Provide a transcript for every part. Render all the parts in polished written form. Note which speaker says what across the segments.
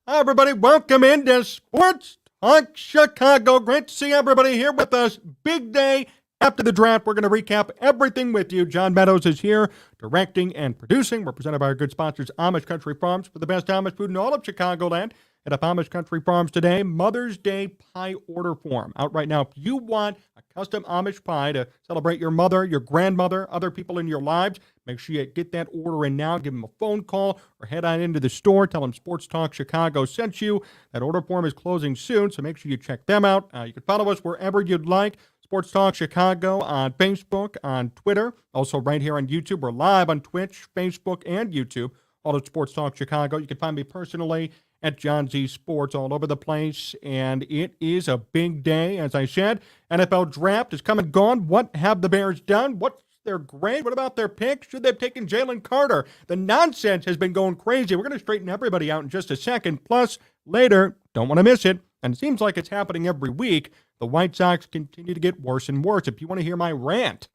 Speaker 1: Hi, everybody. Welcome into Sports Talk Chicago. Great to see everybody here with us. Big day after the draft. We're going to recap everything with you. John Meadows is here directing and producing. We're presented by our good sponsors, Amish Country Farms, for the best Amish food in all of Chicagoland. At Amish Country Farms today, Mother's Day pie order form out right now. If you want a custom Amish pie to celebrate your mother, your grandmother, other people in your lives, make sure you get that order in now. Give them a phone call or head on into the store. Tell them Sports Talk Chicago sent you. That order form is closing soon, so make sure you check them out. You can follow us wherever you'd like. Sports Talk Chicago on Facebook, on Twitter, also right here on YouTube. We're live on Twitch, Facebook, and YouTube. All at Sports Talk Chicago. You can find me personally at Jon Z Sports all over the place, and it is a big day. As I said, NFL draft is come and gone. What have the Bears done? What's their grade? What about their pick? Should they have taken Jalen Carter? The nonsense has been going crazy. We're going to straighten everybody out in just a second. Plus, later, don't want to miss it, and it seems like it's happening every week, the White Sox continue to get worse and worse. If you want to hear my rant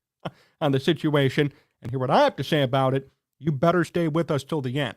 Speaker 1: on the situation and hear what I have to say about it, you better stay with us till the end.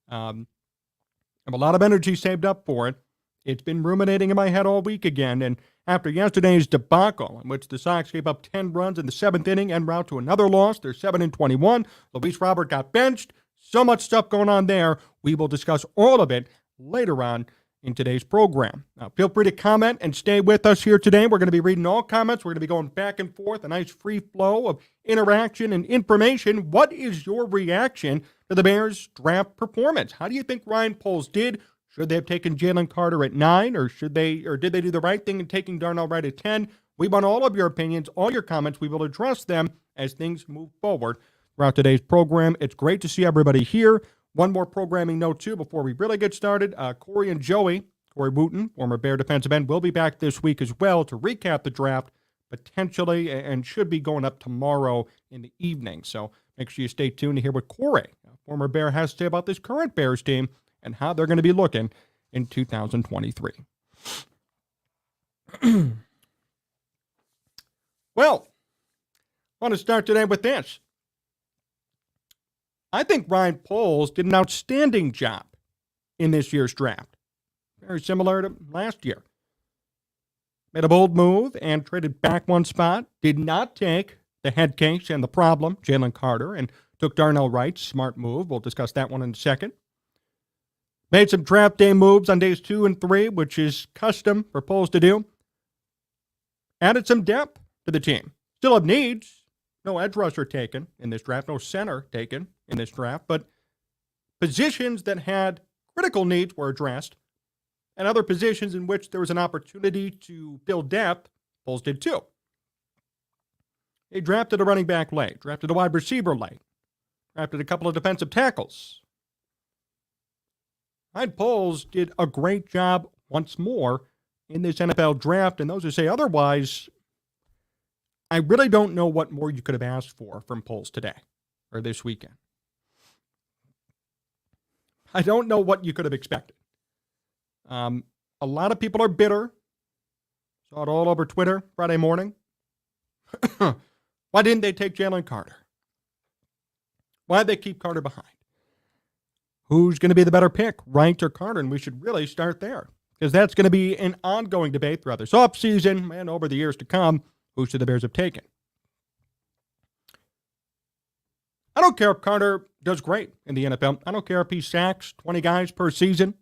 Speaker 1: I have a lot of energy saved up for it. It's been ruminating in my head all week again, and after yesterday's debacle, in which the Sox gave up 10 runs in the seventh inning en route to another loss, they're 7-21. Luis Robert got benched. So much stuff going on there. We will discuss all of it later on in today's program. Now, feel free to comment and stay with us here today. We're going to be reading all comments. We're going to be going back and forth, a nice free flow of interaction and information. What is your reaction to the Bears' draft performance? How do you think Ryan Poles did? Should they have taken Jalen Carter at 9, or did they do the right thing in taking Darnell Wright at 10? We want all of your opinions, all your comments. We will address them as things move forward throughout today's program. It's great to see everybody here. One more programming note, too, before we really get started. Corey Wooten, former Bear defensive end, will be back this week as well to recap the draft, potentially, and should be going up tomorrow in the evening. So make sure you stay tuned to hear what Corey, former Bear, has to say about this current Bears team and how they're going to be looking in 2023. Well, I want to start today with this. I think Ryan Poles did an outstanding job in this year's draft. Very similar to last year. Made a bold move and traded back one spot. Did not take the head case and the problem, Jalen Carter, and took Darnell Wright. Smart move. We'll discuss that one in a second. Made some draft day moves on days 2 and 3, which is custom for Poles to do. Added some depth to the team. Still have needs. No edge rusher taken in this draft. No center taken in this draft. But positions that had critical needs were addressed. And other positions in which there was an opportunity to build depth, Poles did too. They drafted a running back late. Drafted a wide receiver late. Drafted a couple of defensive tackles. Ryan Poles did a great job once more in this NFL draft. And those who say otherwise, I really don't know what more you could have asked for from Poles today or this weekend. I don't know what you could have expected. A lot of people are bitter. Saw it all over Twitter Friday morning. Why didn't they take Jalen Carter? Why did they keep Carter behind? Who's going to be the better pick, Wright or Carter? And we should really start there, because that's going to be an ongoing debate throughout this offseason and over the years to come. Who should the Bears have taken? I don't care if Carter does great in the NFL. I don't care if he sacks 20 guys per season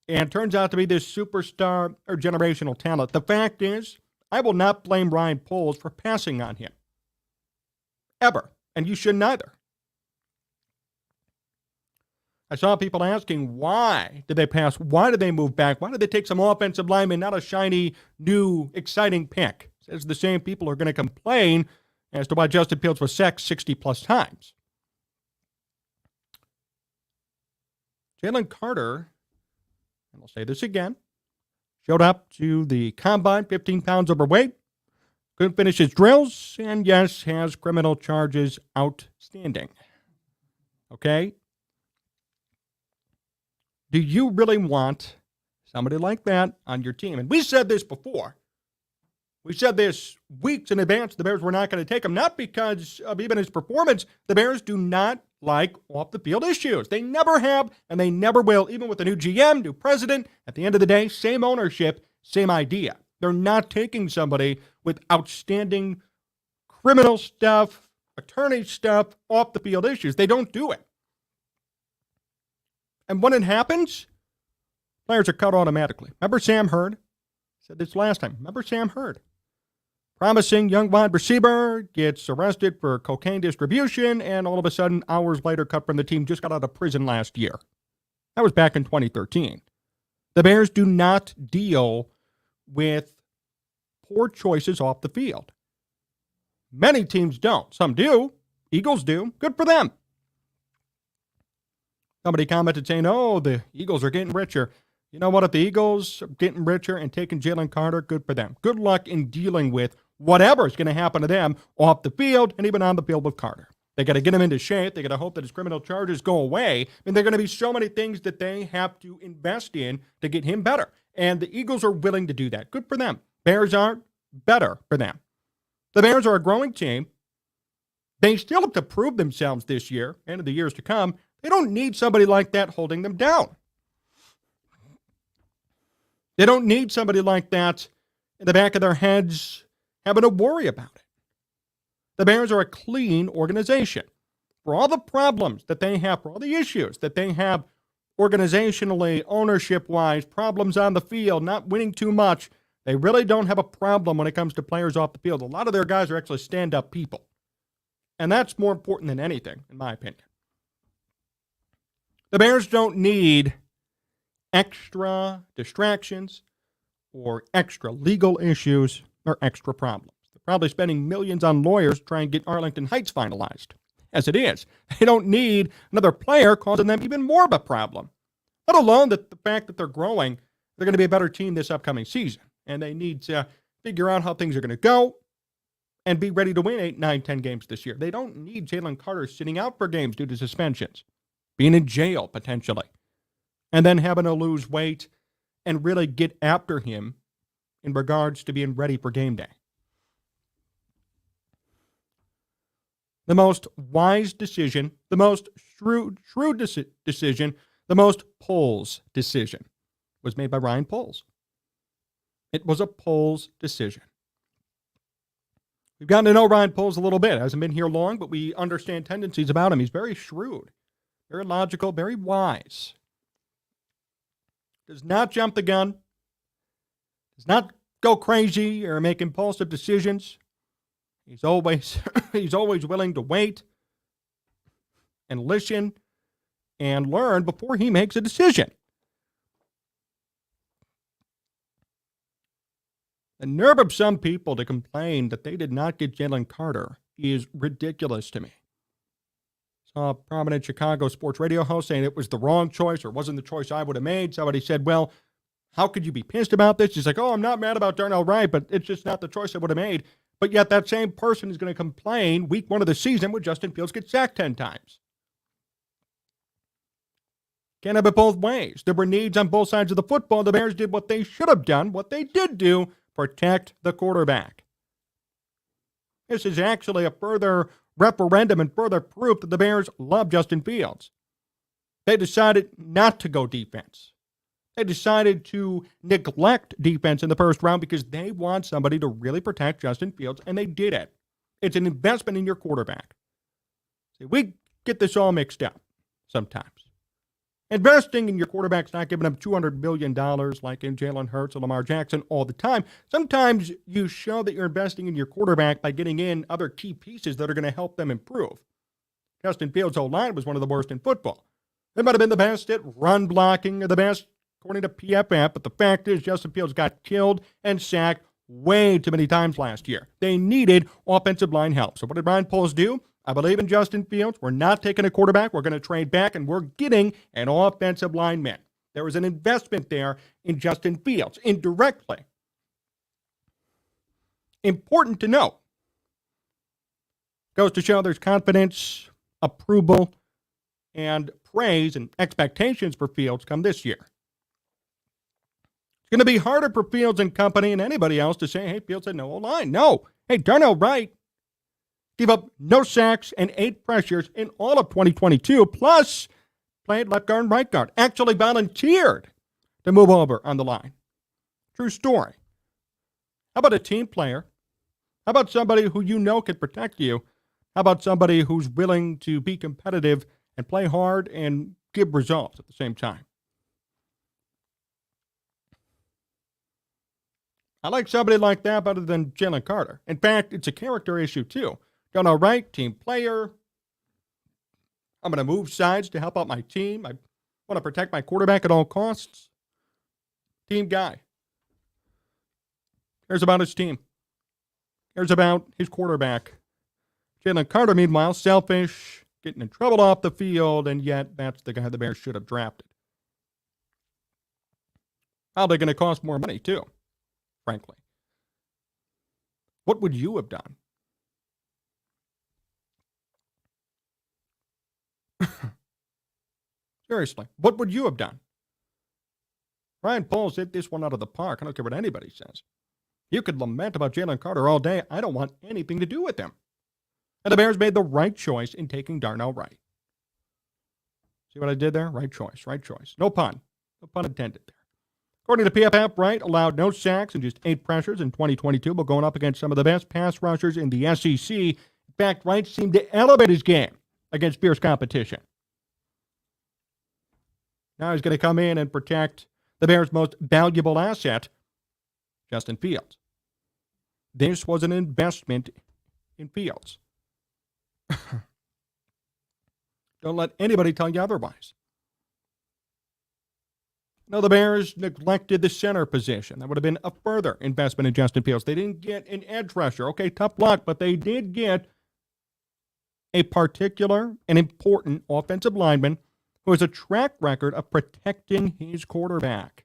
Speaker 1: and turns out to be this superstar or generational talent. The fact is, I will not blame Ryan Poles for passing on him. Ever. And you shouldn't either. I saw people asking, why did they pass? Why did they move back? Why did they take some offensive lineman, not a shiny, new, exciting pick? Says the same people are going to complain as to why Justin Fields was sacked 60-plus times. Jalen Carter, and I'll say this again, showed up to the combine 15 pounds overweight, couldn't finish his drills, and yes, has criminal charges outstanding. Okay? Do you really want somebody like that on your team? And we said this before. We said this weeks in advance. The Bears were not going to take him, not because of even his performance. The Bears do not like off-the-field issues. They never have, and they never will, even with the new GM, new president. At the end of the day, same ownership, same idea. They're not taking somebody with outstanding criminal stuff, attorney stuff, off-the-field issues. They don't do it. And when it happens, players are cut automatically. Remember Sam Hurd? I said this last time. Remember Sam Hurd? Promising young wide receiver, gets arrested for cocaine distribution, and all of a sudden, hours later, cut from the team, just got out of prison last year. That was back in 2013. The Bears do not deal with poor choices off the field. Many teams don't. Some do. Eagles do. Good for them. Somebody commented saying, oh, the Eagles are getting richer. You know what? If the Eagles are getting richer and taking Jalen Carter, good for them. Good luck in dealing with whatever is going to happen to them off the field and even on the field with Carter. They got to get him into shape. They got to hope that his criminal charges go away. I mean, there are going to be so many things that they have to invest in to get him better. And the Eagles are willing to do that. Good for them. Bears aren't. Better for them. The Bears are a growing team. They still have to prove themselves this year and in the years to come. They don't need somebody like that holding them down. They don't need somebody like that in the back of their heads having to worry about it. The Bears are a clean organization. For all the problems that they have, for all the issues that they have organizationally, ownership-wise, problems on the field, not winning too much, they really don't have a problem when it comes to players off the field. A lot of their guys are actually stand-up people. And that's more important than anything, in my opinion. The Bears don't need extra distractions or extra legal issues or extra problems. They're probably spending millions on lawyers trying to get Arlington Heights finalized. As it is, they don't need another player causing them even more of a problem. Let alone the fact that they're growing, they're going to be a better team this upcoming season. And they need to figure out how things are going to go and be ready to win 8, 9, 10 games this year. They don't need Jalen Carter sitting out for games due to suspensions, being in jail potentially, and then having to lose weight and really get after him in regards to being ready for game day. The most wise decision, the most shrewd decision, the most Poles decision was made by Ryan Poles. It was a Poles decision. We've gotten to know Ryan Poles a little bit. Hasn't been here long, but we understand tendencies about him. He's very shrewd, very logical, very wise. Does not jump the gun. Does not go crazy or make impulsive decisions. He's always willing to wait and listen and learn before he makes a decision. The nerve of some people to complain that they did not get Jalen Carter is ridiculous to me. Saw a prominent Chicago sports radio host saying it was the wrong choice or wasn't the choice I would have made. Somebody said, well, how could you be pissed about this? He's like, oh, I'm not mad about Darnell Wright, but it's just not the choice I would have made. But yet that same person is going to complain week one of the season when Justin Fields gets sacked 10 times. Can't have it both ways. There were needs on both sides of the football. The Bears did what they should have done, what they did do, protect the quarterback. This is actually a further referendum and further proof that the Bears love Justin Fields. They decided not to go defense. They decided to neglect defense in the first round because they want somebody to really protect Justin Fields, and they did it. It's an investment in your quarterback. See, we get this all mixed up sometimes. Investing in your quarterback's not giving them $200 million like in Jalen Hurts or Lamar Jackson all the time. Sometimes you show that you're investing in your quarterback by getting in other key pieces that are going to help them improve. Justin Fields' O-line was one of the worst in football. They might have been the best at run blocking or the best according to PFF, but the fact is Justin Fields got killed and sacked way too many times last year. They needed offensive line help. So what did Ryan Poles do? I believe in Justin Fields. We're not taking a quarterback. We're going to trade back, and we're getting an offensive lineman. There was an investment there in Justin Fields, indirectly. Important to note. Goes to show there's confidence, approval, and praise and expectations for Fields come this year. It's going to be harder for Fields and company and anybody else to say, hey, Fields had no O-line. No. Hey, Darnell Wright Gave up no sacks and 8 pressures in all of 2022, plus played left guard and right guard. Actually volunteered to move over on the line. True story. How about a team player? How about somebody who you know can protect you? How about somebody who's willing to be competitive and play hard and give results at the same time? I like somebody like that better than Jalen Carter. In fact, it's a character issue too. Darnell Wright, team player. I'm going to move sides to help out my team. I want to protect my quarterback at all costs. Team guy. Cares about his team. Cares about his quarterback. Jalen Carter, meanwhile, selfish, getting in trouble off the field, and yet that's the guy the Bears should have drafted. Probably going to cost more money, too, frankly. What would you have done? Seriously, what would you have done? Ryan Poles hit this one out of the park. I don't care what anybody says. You could lament about Jalen Carter all day. I don't want anything to do with him. And the Bears made the right choice in taking Darnell Wright. See what I did there? Right choice, right choice. No pun. No pun intended there. According to PFF, Wright allowed no sacks and just 8 pressures in 2022, but going up against some of the best pass rushers in the SEC. In fact, Wright seemed to elevate his game against fierce competition. Now he's going to come in and protect the Bears' most valuable asset, Justin Fields. This was an investment in Fields. Don't let anybody tell you otherwise. No, the Bears neglected the center position. That would have been a further investment in Justin Fields. They didn't get an edge rusher. Okay, tough luck, but they did get a particular and important offensive lineman who has a track record of protecting his quarterback.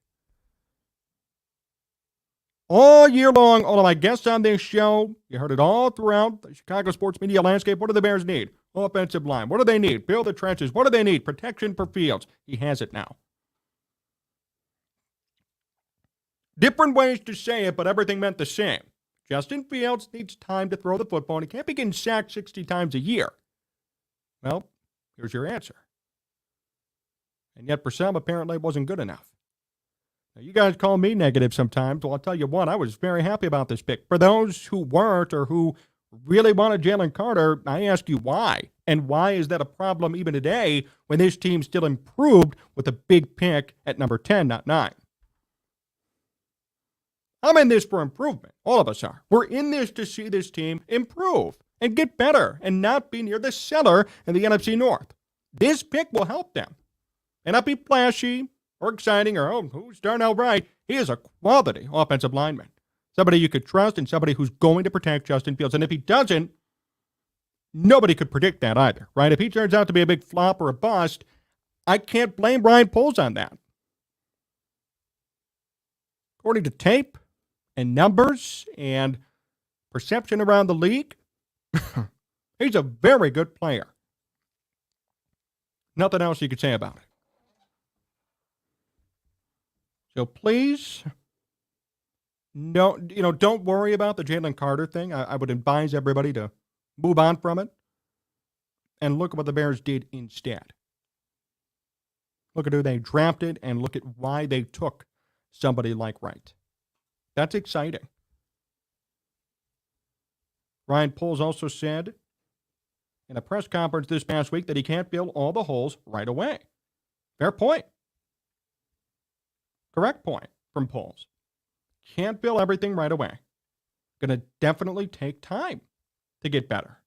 Speaker 1: All year long, all of my guests on this show, you heard it all throughout the Chicago sports media landscape. What do the Bears need? Offensive line. What do they need? Build the trenches. What do they need? Protection for Fields. He has it now. Different ways to say it, but everything meant the same. Justin Fields needs time to throw the football, and he can't be getting sacked 60 times a year. Well, here's your answer. And yet for some, apparently it wasn't good enough. Now, you guys call me negative sometimes. Well, I'll tell you what, I was very happy about this pick. For those who weren't or who really wanted Jalen Carter, I ask you why. And why is that a problem even today when this team still improved with a big pick at number 10, not 9? I'm in this for improvement. All of us are. We're in this to see this team improve and get better and not be near the cellar in the NFC North. This pick will help them. And not be flashy or exciting or, oh, who's Darnell Wright? He is a quality offensive lineman. Somebody you could trust and somebody who's going to protect Justin Fields. And if he doesn't, nobody could predict that either, right? If he turns out to be a big flop or a bust, I can't blame Ryan Poles on that. According to tape and numbers and perception around the league, he's a very good player. Nothing else you could say about it. So please, don't worry about the Jalen Carter thing. I would advise everybody to move on from it and look at what the Bears did instead. Look at who they drafted and look at why they took somebody like Wright. That's exciting. Ryan Poles also said in a press conference this past week that he can't fill all the holes right away. Fair point. Correct point from Poles. Can't fill everything right away. Going to definitely take time to get better.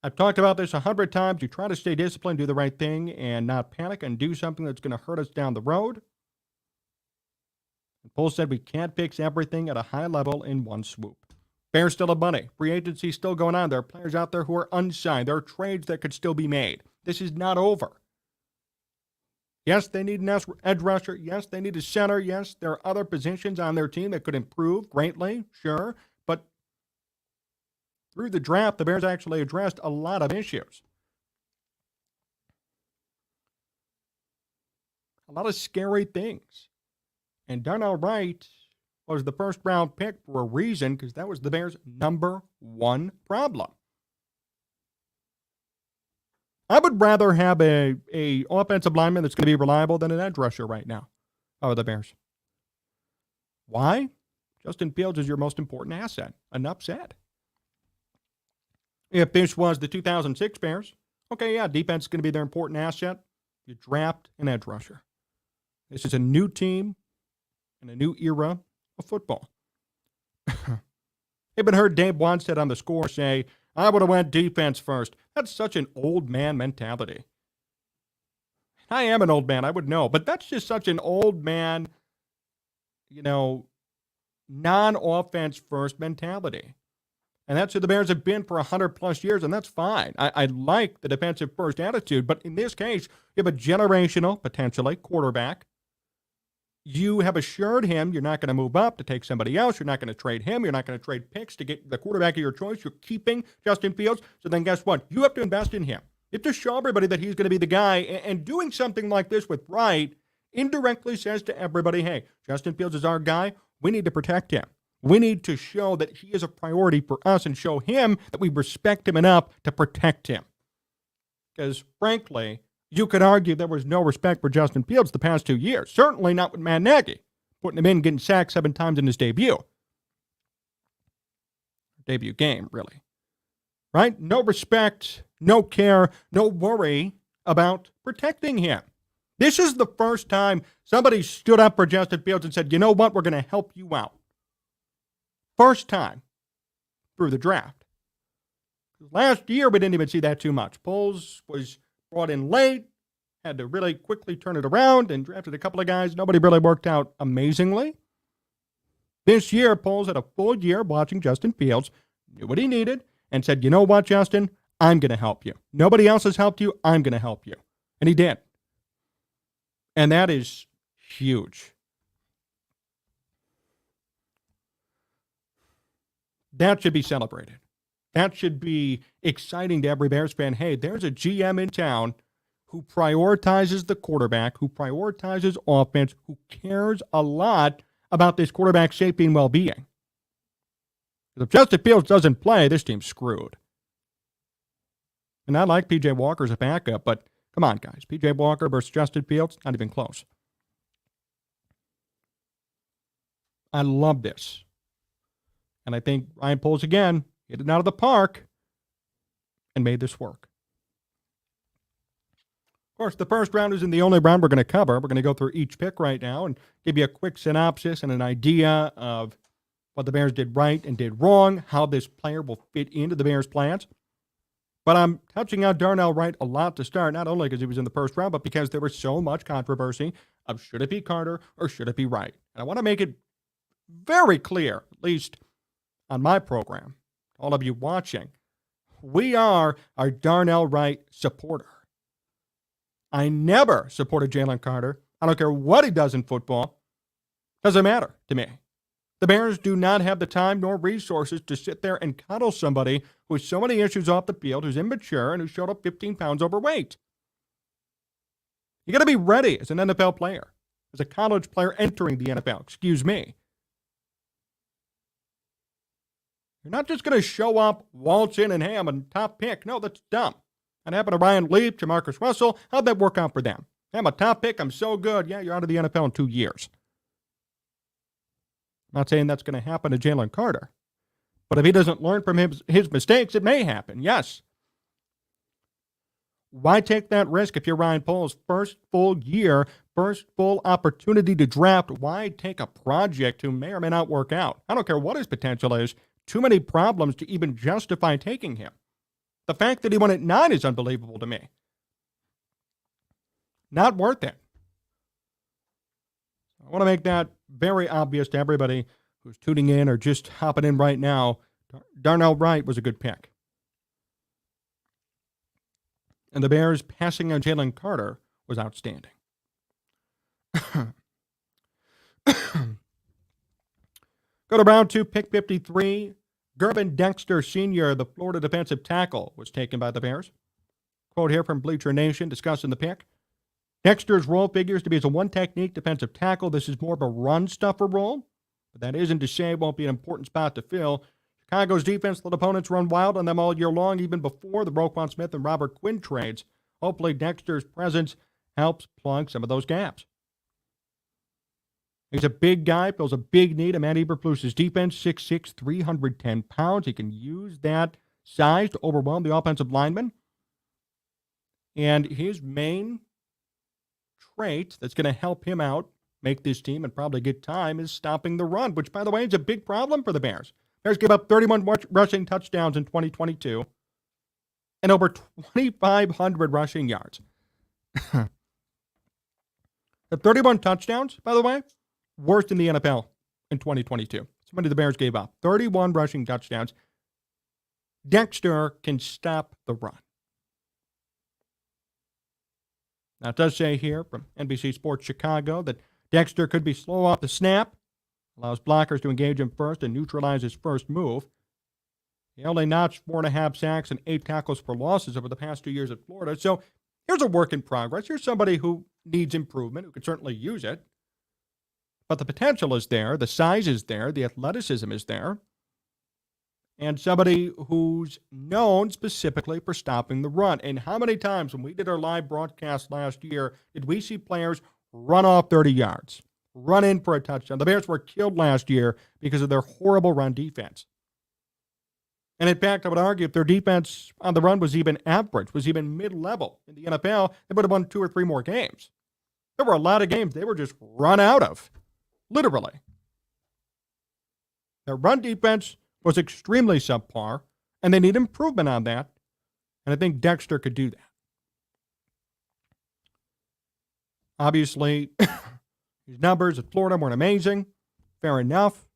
Speaker 1: I've talked about this 100 times. You try to stay disciplined, do the right thing, and not panic and do something that's going to hurt us down the road. And Poles said we can't fix everything at a high level in one swoop. Bears still have money. Free agency still going on. There are players out there who are unsigned. There are trades that could still be made. This is not over. Yes, they need an edge rusher. Yes, they need a center. Yes, there are other positions on their team that could improve greatly, sure. But through the draft, the Bears actually addressed a lot of issues. A lot of scary things. And Darnell Wright was the first round pick for a reason, because that was the Bears' number one problem. I would rather have a offensive lineman that's going to be reliable than an edge rusher right now. Oh, the Bears. Why? Justin Fields is your most important asset. Enough said. If this was the 2006 Bears, okay, yeah, defense is going to be their important asset. You draft an edge rusher. This is a new team and a new era of football. Even heard Dave Wanstead on The Score say, I would have went defense first. That's such an old man mentality. I am an old man, I would know, but that's just such an old man, non-offense first mentality. And that's who the Bears have been for 100-plus years, and that's fine. I like the defensive first attitude, but in this case, you have a generational, potentially, quarterback. You have assured him you're not going to move up to take somebody else. You're not going to trade him. You're not going to trade picks to get the quarterback of your choice. You're keeping Justin Fields. So then guess what? You have to invest in him. You have to show everybody that he's going to be the guy. And doing something like this with Wright indirectly says to everybody, hey, Justin Fields is our guy. We need to protect him. We need to show that he is a priority for us and show him that we respect him enough to protect him. Because, frankly, you could argue there was no respect for Justin Fields the past 2 years. Certainly not with Matt Nagy, putting him in, getting sacked 7 times in his debut. Debut game, really. Right? No respect, no care, no worry about protecting him. This is the first time somebody stood up for Justin Fields and said, you know what, we're going to help you out. First time through the draft. Last year, we didn't even see that too much. Poles was brought in late, had to really quickly turn it around, and drafted a couple of guys. Nobody really worked out amazingly. This year, Poles had a full year watching Justin Fields, knew what he needed, and said, you know what, Justin, I'm going to help you. Nobody else has helped you. I'm going to help you. And he did. And that is huge. That should be celebrated. That should be exciting to every Bears fan. Hey, there's a GM in town who prioritizes the quarterback, who prioritizes offense, who cares a lot about this quarterback's safety and well-being. If Justin Fields doesn't play, this team's screwed. And I like P.J. Walker as a backup, but come on, guys. P.J. Walker versus Justin Fields, not even close. I love this. And I think Ryan Poles, again, hit it out of the park and made this work. Of course, the first round isn't the only round we're going to cover. We're going to go through each pick right now and give you a quick synopsis and an idea of what the Bears did right and did wrong, how this player will fit into the Bears' plans. But I'm touching on Darnell Wright a lot to start, not only because he was in the first round, but because there was so much controversy of should it be Carter or should it be Wright. And I want to make it very clear, at least on my program, all of you watching, we are a Darnell Wright supporter. I never supported Jalen Carter. I don't care what he does in football. Doesn't matter to me. The Bears do not have the time nor resources to sit there and cuddle somebody who has so many issues off the field, who's immature, and who showed up 15 pounds overweight. You got to be ready as an NFL player, as a college player entering the NFL, excuse me. You're not just going to show up, waltz in, and hey, I'm a top pick. No, that's dumb. That happened to Ryan Leaf, to Marcus Russell. How'd that work out for them? Hey, I'm a top pick. I'm so good. Yeah, you're out of the NFL in 2 years. I'm not saying that's going to happen to Jalen Carter. But if he doesn't learn from his mistakes, it may happen. Yes. Why take that risk if you're Ryan Poles' first full year, first full opportunity to draft? Why take a project who may or may not work out? I don't care what his potential is. Too many problems to even justify taking him. The fact that he went at 9 is unbelievable to me. Not worth it. I want to make that very obvious to everybody who's tuning in or just hopping in right now. Darnell Wright was a good pick. And the Bears passing on Jalen Carter was outstanding. Go to round 2, pick 53. Gervin Dexter Sr., the Florida defensive tackle, was taken by the Bears. Quote here from Bleacher Nation discussing the pick. Dexter's role figures to be as a one-technique defensive tackle. This is more of a run-stuffer role. But that isn't to say it won't be an important spot to fill. Chicago's defense let opponents run wild on them all year long, even before the Roquan Smith and Robert Quinn trades. Hopefully Dexter's presence helps plug some of those gaps. He's a big guy, fills a big need. Matt Eberflus's defense, 6'6", 310 pounds. He can use that size to overwhelm the offensive lineman. And his main trait that's going to help him out, make this team, and probably get time, is stopping the run, which, by the way, is a big problem for the Bears. Bears gave up 31 rushing touchdowns in 2022 and over 2,500 rushing yards. The 31 touchdowns, by the way, worst in the NFL in 2022. So many the Bears gave up. 31 rushing touchdowns. Dexter can stop the run. Now, it does say here from NBC Sports Chicago that Dexter could be slow off the snap, allows blockers to engage him first and neutralize his first move. He only notched 4.5 sacks and 8 tackles for losses over the past 2 years at Florida. So here's a work in progress. Here's somebody who needs improvement, who could certainly use it. But the potential is there, the size is there, the athleticism is there, and somebody who's known specifically for stopping the run. And how many times when we did our live broadcast last year did we see players run off 30 yards, run in for a touchdown? The Bears were killed last year because of their horrible run defense. And in fact, I would argue if their defense on the run was even average, was even mid-level in the NFL, they would have won 2 or 3 more games. There were a lot of games they were just run out of, literally. Their run defense was extremely subpar, and they need improvement on that. And I think Dexter could do that. Obviously, his numbers at Florida weren't amazing. Fair enough.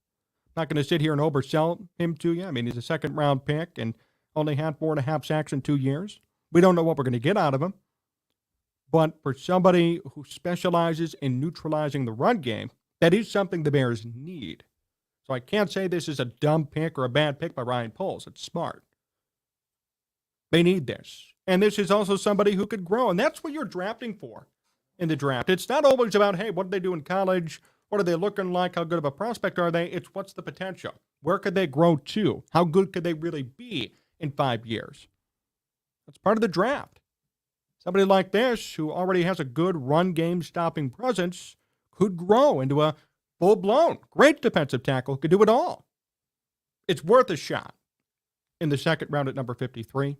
Speaker 1: Not going to sit here and oversell him to you. I mean, he's a second-round pick and only had 4.5 sacks in 2 years. We don't know what we're going to get out of him. But for somebody who specializes in neutralizing the run game, that is something the Bears need. So I can't say this is a dumb pick or a bad pick by Ryan Poles. It's smart. They need this. And this is also somebody who could grow. And that's what you're drafting for in the draft. It's not always about, hey, what did they do in college? What are they looking like? How good of a prospect are they? It's what's the potential? Where could they grow to? How good could they really be in 5 years? That's part of the draft. Somebody like this, who already has a good run game stopping presence, could grow into a full-blown, great defensive tackle, could do it all. It's worth a shot in the second round at number 53.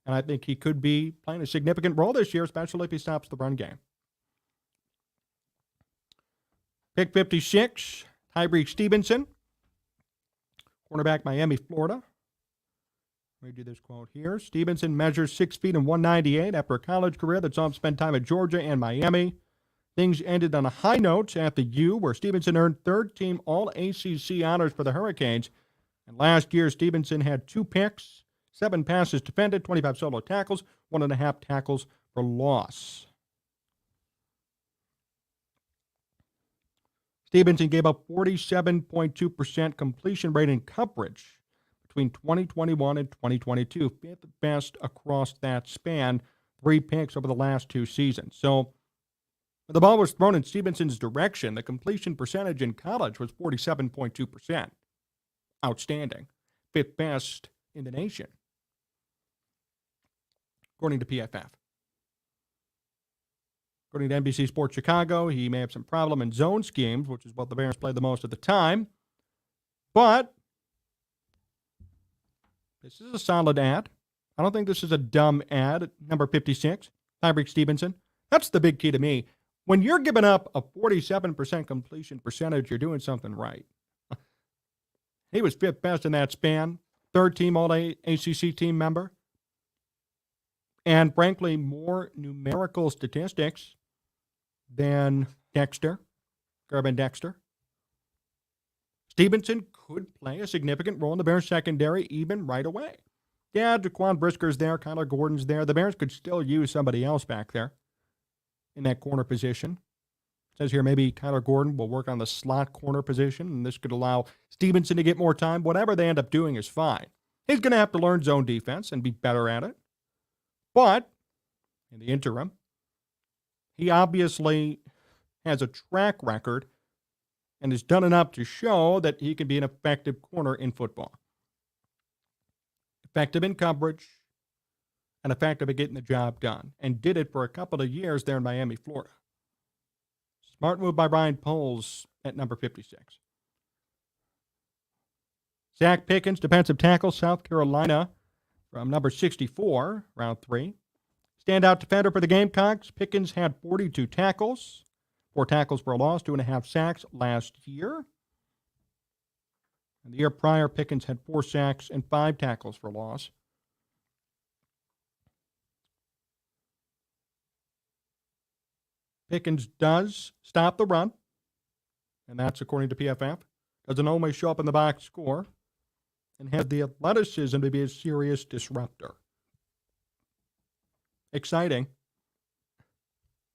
Speaker 1: And I think he could be playing a significant role this year, especially if he stops the run game. Pick 56, Tyreek Stevenson, cornerback, Miami, Florida. Let me do this quote here. Stevenson measures 6 feet and 198 after a college career that saw him spend time at Georgia and Miami. Things ended on a high note at the U, where Stevenson earned third-team All-ACC honors for the Hurricanes. And last year, Stevenson had 2 picks, 7 passes defended, 25 solo tackles, 1.5 tackles for loss. Stevenson gave up 47.2% completion rate in coverage between 2021 and 2022, 5th best across that span, 3 picks over the last 2 seasons. So when the ball was thrown in Stevenson's direction, the completion percentage in college was 47.2%. Outstanding. 5th best in the nation, according to PFF. According to NBC Sports Chicago, he may have some problem in zone schemes, which is what the Bears play the most of the time. But this is a solid ad. I don't think this is a dumb ad at number 56, Tyreek Stevenson. That's the big key to me. When you're giving up a 47% completion percentage, you're doing something right. He was 5th best in that span, 3rd-team All-ACC team member, and frankly, more numerical statistics than Dexter, Gervin Dexter. Stevenson could play a significant role in the Bears secondary even right away. Yeah, Jaquan Brisker's there, Kyler Gordon's there. The Bears could still use somebody else back there in that corner position. It says here maybe Kyler Gordon will work on the slot corner position, and this could allow Stevenson to get more time. Whatever they end up doing is fine. He's going to have to learn zone defense and be better at it. But in the interim, he obviously has a track record and has done enough to show that he can be an effective corner in football. Effective in coverage and effective at getting the job done, and did it for a couple of years there in Miami, Florida. Smart move by Ryan Poles at number 56. Zach Pickens, defensive tackle, South Carolina, from number 64, round 3. Standout defender for the Gamecocks. Pickens had 42 tackles, 4 tackles for a loss, 2.5 sacks last year. And the year prior, Pickens had 4 sacks and 5 tackles for loss. Pickens does stop the run, and that's according to PFF. Doesn't always show up in the box score, and has the athleticism to be a serious disruptor. Exciting.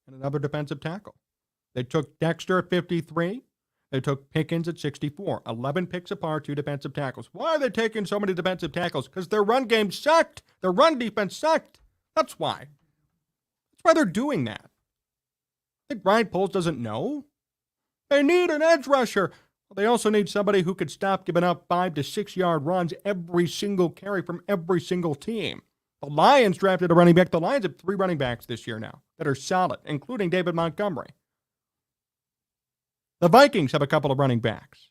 Speaker 1: And another defensive tackle. They took Dexter at 53. They took Pickens at 64. 11 picks apart, 2 defensive tackles. Why are they taking so many defensive tackles? Because their run game sucked. Their run defense sucked. That's why. That's why they're doing that. I think Ryan Poles doesn't know. They need an edge rusher. Well, they also need somebody who could stop giving up 5 to 6 yard runs every single carry from every single team. The Lions drafted a running back. The Lions have 3 running backs this year now that are solid, including David Montgomery. The Vikings have a couple of running backs.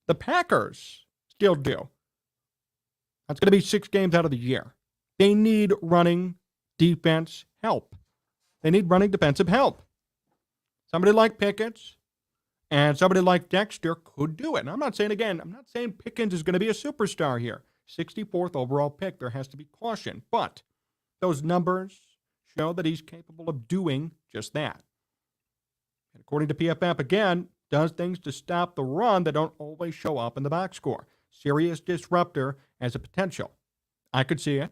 Speaker 1: The Packers still do. That's going to be 6 games out of the year. They need running defense help. They need running defensive help. Somebody like Pickens and somebody like Dexter could do it. And I'm not saying Pickens is going to be a superstar here. 64th overall pick. There has to be caution. But those numbers show that he's capable of doing just that. And according to PFF, again, does things to stop the run that don't always show up in the box score. Serious disruptor as a potential. I could see it.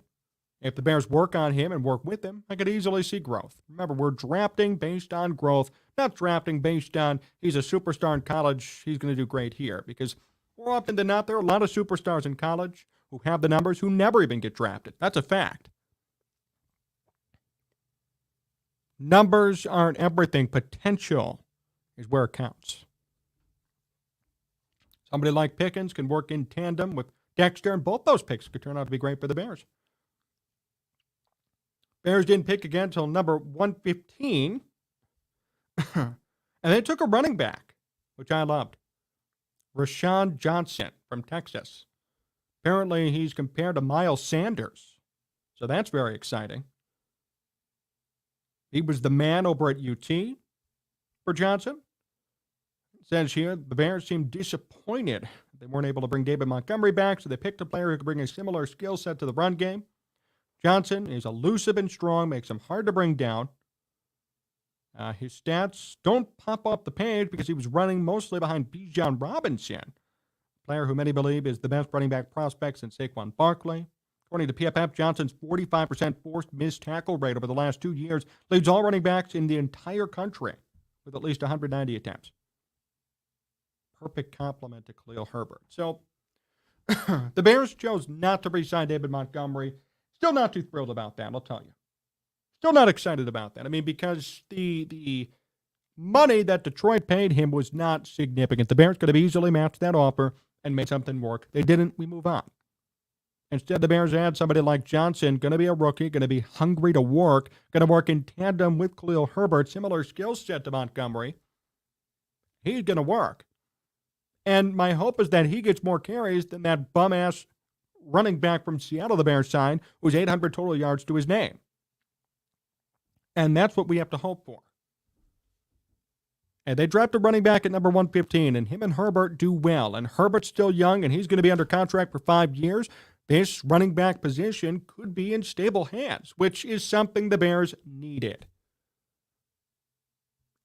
Speaker 1: If the Bears work on him and work with him, I could easily see growth. Remember, we're drafting based on growth, not drafting based on he's a superstar in college, he's going to do great here. Because more often than not, there are a lot of superstars in college who have the numbers who never even get drafted. That's a fact. Numbers aren't everything. Potential is where it counts. Somebody like Pickens can work in tandem with Dexter, and both those picks could turn out to be great for the Bears. Bears didn't pick again until number 115. And they took a running back, which I loved. Rashawn Johnson from Texas. Apparently, he's compared to Miles Sanders. So that's very exciting. He was the man over at UT for Johnson. It says here, the Bears seemed disappointed they weren't able to bring David Montgomery back, so they picked a player who could bring a similar skill set to the run game. Johnson is elusive and strong, makes him hard to bring down. His stats don't pop off the page because he was running mostly behind Bijan Robinson, a player who many believe is the best running back prospect since Saquon Barkley. According to PFF, Johnson's 45% forced missed tackle rate over the last 2 years leads all running backs in the entire country with at least 190 attempts. Perfect compliment to Khalil Herbert. So the Bears chose not to re-sign David Montgomery. Still not too thrilled about that, I'll tell you. Still not excited about that. I mean, because the money that Detroit paid him was not significant. The Bears could have easily matched that offer and made something work. They didn't. We move on. Instead, the Bears add somebody like Johnson, going to be a rookie, going to be hungry to work, going to work in tandem with Khalil Herbert, similar skill set to Montgomery. He's going to work. And my hope is that he gets more carries than that bum-ass running back from Seattle the Bears signed, who's 800 total yards to his name. And that's what we have to hope for. And they drafted a running back at number 115, and him and Herbert do well. And Herbert's still young, and he's going to be under contract for 5 years. This running back position could be in stable hands, which is something the Bears needed.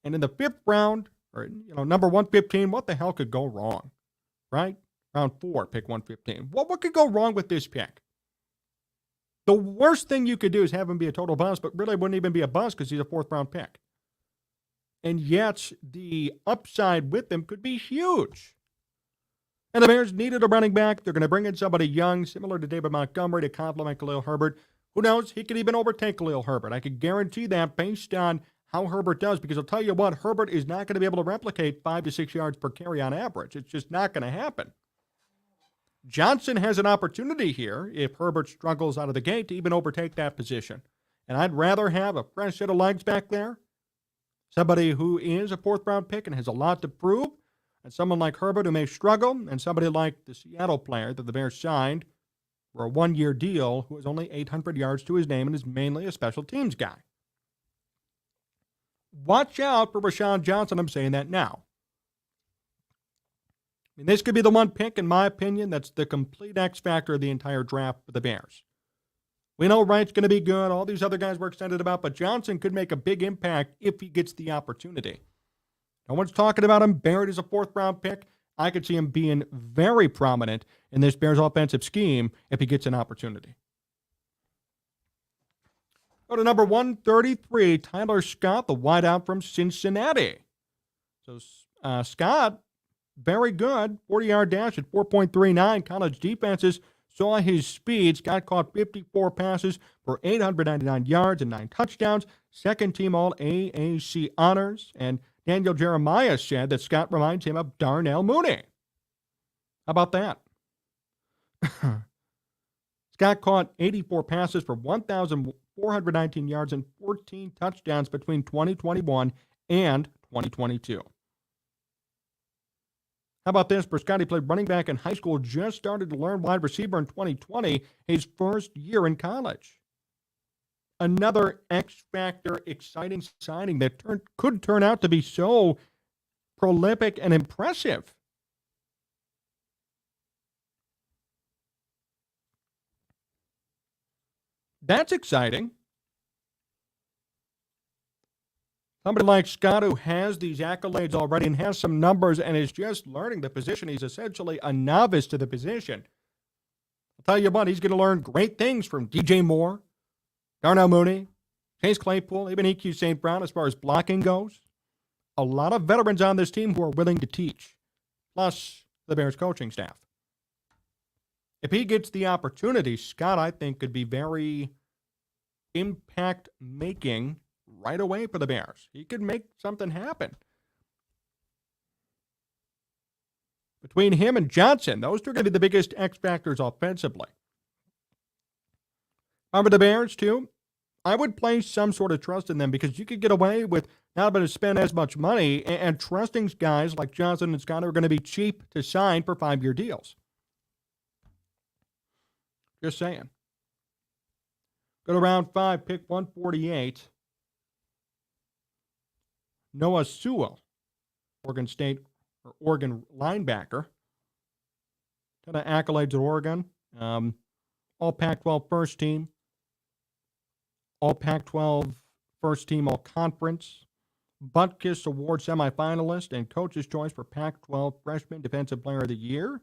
Speaker 1: And in the 5th round, or number 115, what the hell could go wrong, right? Round 4, pick 115. What could go wrong with this pick? The worst thing you could do is have him be a total bust, but really wouldn't even be a bust because he's a 4th round pick. And yet, the upside with him could be huge. And the Bears needed a running back. They're going to bring in somebody young, similar to David Montgomery, to complement Khalil Herbert. Who knows? He could even overtake Khalil Herbert. I could guarantee that based on how Herbert does, because I'll tell you what, Herbert is not going to be able to replicate 5 to 6 yards per carry on average. It's just not going to happen. Johnson has an opportunity here, if Herbert struggles out of the gate, to even overtake that position. And I'd rather have a fresh set of legs back there, somebody who is a fourth-round pick and has a lot to prove, and someone like Herbert who may struggle, and somebody like the Seattle player that the Bears signed for a one-year deal who has only 800 yards to his name and is mainly a special teams guy. Watch out for Rashawn Johnson. I'm saying that now. I mean, this could be the one pick, in my opinion, that's the complete X factor of the entire draft for the Bears. We know Wright's going to be good. All these other guys we're excited about, but Johnson could make a big impact if he gets the opportunity. No one's talking about him buried as a fourth-round pick. I could see him being very prominent in this Bears offensive scheme if he gets an opportunity. Go to number 133, Tyler Scott, the wideout from Cincinnati. So Scott, very good, 40-yard dash at 4.39. College defenses saw his speed. Scott caught 54 passes for 899 yards and 9 touchdowns. Second team all AAC honors. And Daniel Jeremiah said that Scott reminds him of Darnell Mooney. How about that? Scott caught 84 passes for 1,419 yards and 14 touchdowns between 2021 and 2022. How about this? Scott, he played running back in high school, just started to learn wide receiver in 2020, his first year in college. Another X-factor, exciting signing that could turn out to be so prolific and impressive. That's exciting. Somebody like Scott who has these accolades already and has some numbers and is just learning the position. He's essentially a novice to the position. I'll tell you what, he's going to learn great things from DJ Moore, Darnell Mooney, Chase Claypool, even EQ St. Brown as far as blocking goes. A lot of veterans on this team who are willing to teach, plus the Bears coaching staff. If he gets the opportunity, Scott, I think, could be very impact-making right away for the Bears. He could make something happen. Between him and Johnson, those two are going to be the biggest X factors offensively. For the Bears, too, I would place some sort of trust in them because you could get away with not having to spend as much money and trusting guys like Johnson and Scott who are going to be cheap to sign for 5-year deals. Just saying. Go to round 5, pick 148. Noah Sewell, Oregon State or Oregon linebacker. Ton of accolades at Oregon. All Pac-12 first team. All Pac-12 first team, all conference. Butkus Award semifinalist and Coach's Choice for Pac-12 Freshman Defensive Player of the Year.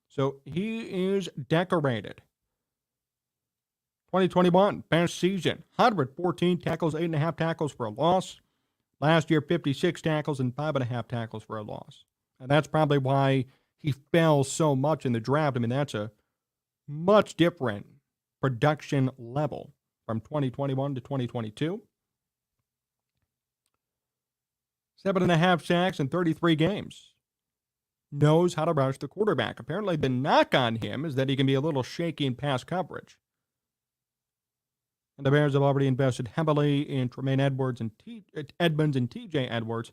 Speaker 1: So he is decorated. 2021, best season. 114 tackles, 8.5 tackles for a loss. Last year, 56 tackles and 5.5 tackles for a loss. And that's probably why he fell so much in the draft. I mean, that's a much different production level from 2021 to 2022. 7.5 sacks in 33 games. Knows how to rush the quarterback. Apparently, the knock on him is that he can be a little shaky in pass coverage. And the Bears have already invested heavily in Tremaine Edwards and Edmonds and TJ Edwards.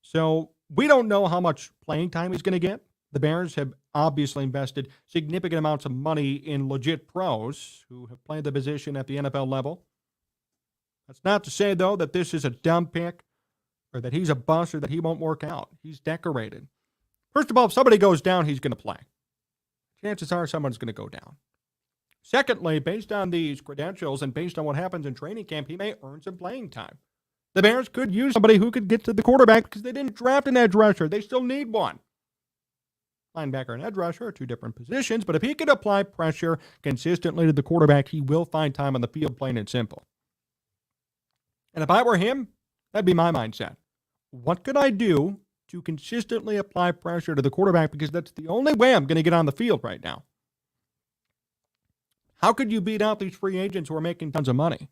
Speaker 1: So we don't know how much playing time he's going to get. The Bears have obviously invested significant amounts of money in legit pros who have played the position at the NFL level. That's not to say, though, that this is a dumb pick or that he's a bust or that he won't work out. He's decorated. First of all, if somebody goes down, he's going to play. Chances are someone's going to go down. Secondly, based on these credentials and based on what happens in training camp, he may earn some playing time. The Bears could use somebody who could get to the quarterback because they didn't draft an edge rusher. They still need one. Linebacker and edge rusher are two different positions, but if he can apply pressure consistently to the quarterback, he will find time on the field, plain and simple. And if I were him, that'd be my mindset. What could I do to consistently apply pressure to the quarterback? Because that's the only way I'm going to get on the field right now. How could you beat out these free agents who are making tons of money?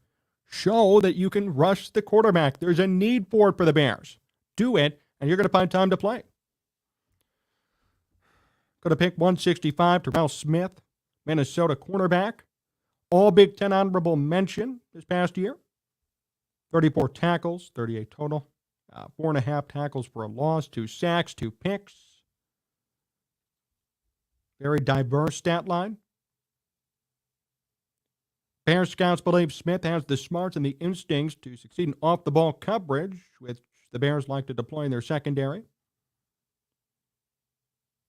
Speaker 1: Show that you can rush the quarterback. There's a need for it for the Bears. Do it, and you're going to find time to play. Going to pick 165, Darnell Smith, Minnesota cornerback. All Big Ten honorable mention this past year. 34 tackles, 38 total. 4.5 tackles for a loss, 2 sacks, 2 picks. Very diverse stat line. Bears scouts believe Smith has the smarts and the instincts to succeed in off-the-ball coverage, which the Bears like to deploy in their secondary.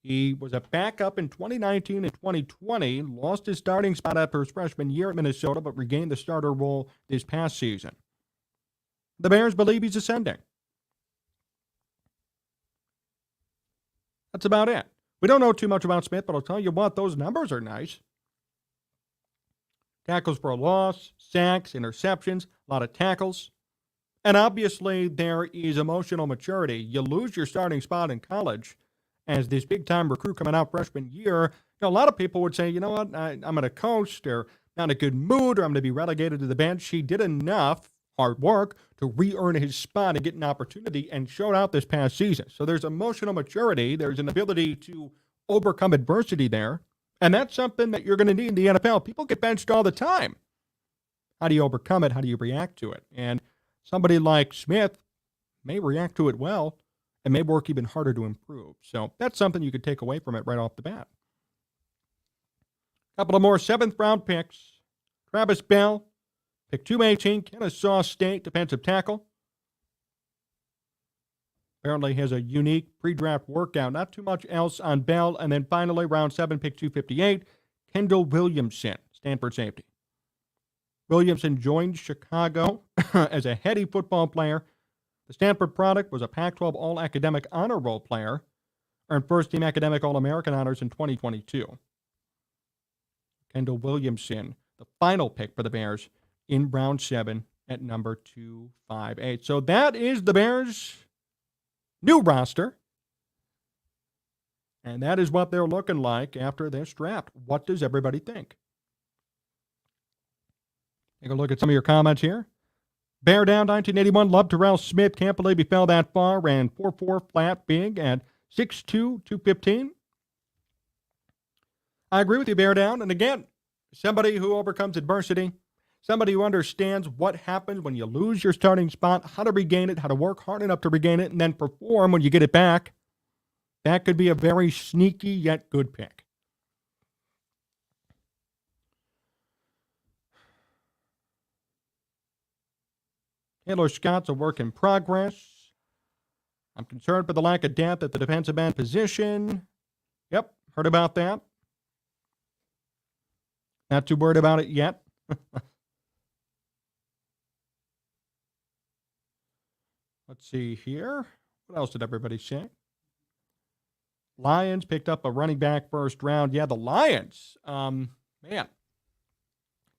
Speaker 1: He was a backup in 2019 and 2020, lost his starting spot after his freshman year at Minnesota, but regained the starter role this past season. The Bears believe he's ascending. That's about it. We don't know too much about Smith, but I'll tell you what, those numbers are nice. Tackles for a loss, sacks, interceptions, a lot of tackles. And obviously, there is emotional maturity. You lose your starting spot in college as this big-time recruit coming out freshman year. A lot of people would say, you know what, I'm going to coast or not in a good mood or I'm going to be relegated to the bench. He did enough hard work to re-earn his spot and get an opportunity and showed out this past season. So there's emotional maturity. There's an ability to overcome adversity there. And that's something that you're going to need in the NFL. People get benched all the time. How do you overcome it? How do you react to it? And somebody like Smith may react to it well and may work even harder to improve. So that's something you could take away from it right off the bat. A couple of more 7th-round picks. Travis Bell, pick 218, Kennesaw State defensive tackle. Apparently has a unique pre-draft workout. Not too much else on Bell. And then finally, round 7, pick 258, Kendall Williamson, Stanford safety. Williamson joined Chicago as a heady football player. The Stanford product was a Pac-12 All-Academic Honor Roll player, earned first-team academic All-American honors in 2022. Kendall Williamson, the final pick for the Bears in round 7 at number 258. So that is the Bears' new roster. And that is what they're looking like after this draft. What does everybody think? Take a look at some of your comments here. Bear down 1981. Love Terrell Smith. Can't believe he fell that far. Ran 4.4 flat big at 6'2", 215. I agree with you, Bear down. And again, somebody who overcomes adversity, somebody who understands what happens when you lose your starting spot, how to regain it, how to work hard enough to regain it, and then perform when you get it back. That could be a very sneaky yet good pick. Taylor Scott's a work in progress. I'm concerned for the lack of depth at the defensive end position. Yep, heard about that. Not too worried about it yet. Let's see here. What else did everybody say? Lions picked up a running back first round. Yeah, the Lions. Man.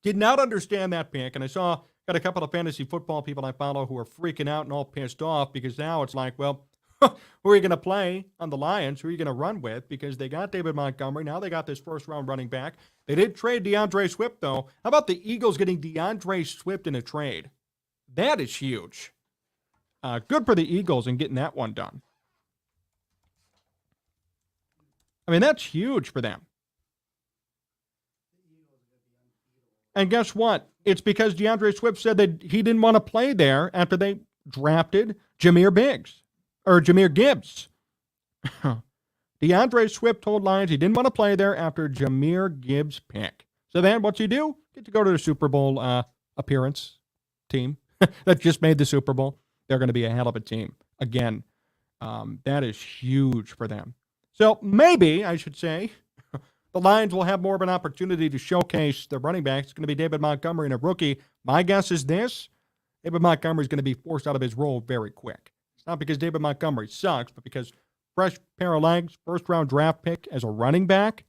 Speaker 1: Did not understand that pick. And I got a couple of fantasy football people I follow who are freaking out and all pissed off because now it's like, well, who are you going to play on the Lions? Who are you going to run with? Because they got David Montgomery. Now they got this first-round running back. They did trade DeAndre Swift, though. How about the Eagles getting DeAndre Swift in a trade? That is huge. Good for the Eagles in getting that one done. I mean, that's huge for them. And guess what? It's because DeAndre Swift said that he didn't want to play there after they drafted Jahmyr Gibbs. DeAndre Swift told Lions he didn't want to play there after Jahmyr Gibbs' pick. So then what's he do? Get to go to the Super Bowl appearance team that just made the Super Bowl. They're going to be a hell of a team. Again, that is huge for them. So maybe, I should say, the Lions will have more of an opportunity to showcase their running backs. It's going to be David Montgomery and a rookie. My guess is this. David Montgomery is going to be forced out of his role very quick. It's not because David Montgomery sucks, but because fresh pair of legs, first-round draft pick as a running back,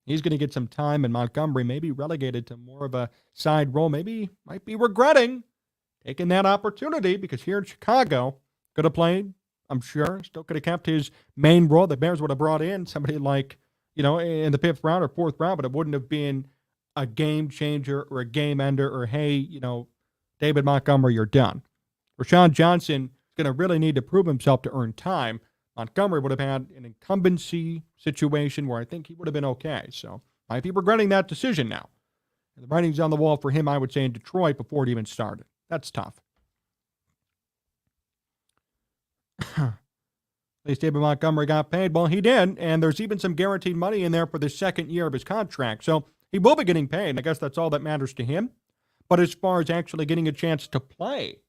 Speaker 1: he's going to get some time, and Montgomery may be relegated to more of a side role. Maybe might be regretting taking that opportunity because here in Chicago, could have played, I'm sure, still could have kept his main role. The Bears would have brought in somebody like, in the 5th round or 4th round, but it wouldn't have been a game changer or a game ender or, hey, David Montgomery, you're done. Rashawn Johnson is going to really need to prove himself to earn time. Montgomery would have had an incumbency situation where I think he would have been okay. So might be regretting that decision now. The writing's on the wall for him, I would say, in Detroit before it even started. That's tough. At least David Montgomery got paid. Well, he did, and there's even some guaranteed money in there for the second year of his contract. So he will be getting paid. I guess that's all that matters to him. But as far as actually getting a chance to play,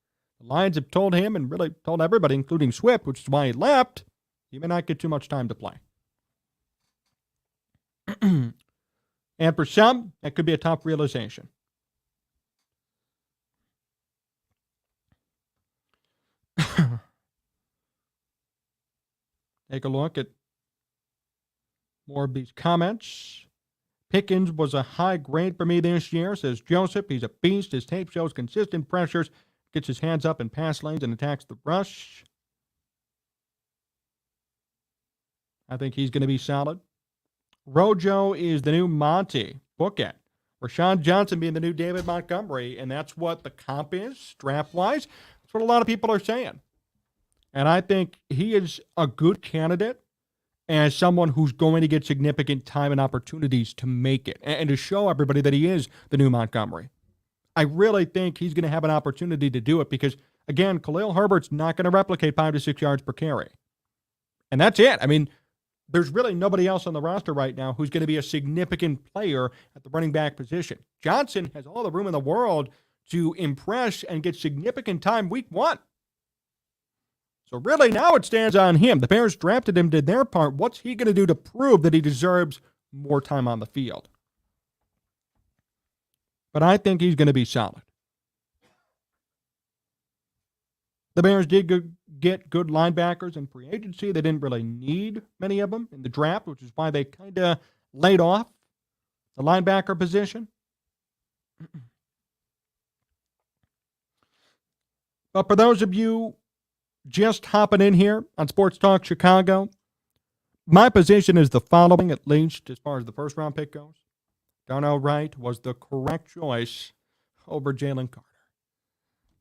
Speaker 1: the Lions have told him and really told everybody, including Swift, which is why he left, he may not get too much time to play. And for some, that could be a tough realization. Take a look at more of these comments. Pickens was a high grade for me this year, says Joseph. He's a beast. His tape shows consistent pressures, gets his hands up in pass lanes, and attacks the rush. I think he's going to be solid. Rojo is the new Monty. Book it. Rashawn Johnson being the new David Montgomery, and that's what the comp is, draft-wise. That's what a lot of people are saying. And I think he is a good candidate as someone who's going to get significant time and opportunities to make it and to show everybody that he is the new Montgomery. I really think he's going to have an opportunity to do it because, again, Khalil Herbert's not going to replicate 5 to 6 yards per carry. And that's it. I mean, there's really nobody else on the roster right now who's going to be a significant player at the running back position. Johnson has all the room in the world to impress and get significant time week 1. So really now it stands on him. The Bears drafted him, did their part. What's he going to do to prove that he deserves more time on the field? But I think he's going to be solid. The Bears did get good linebackers in free agency. They didn't really need many of them in the draft, which is why they kind of laid off the linebacker position. But for those of you just hopping in here on Sports Talk Chicago, my position is the following, at least as far as the first round pick goes. Darnell Wright was the correct choice over Jalen Carter.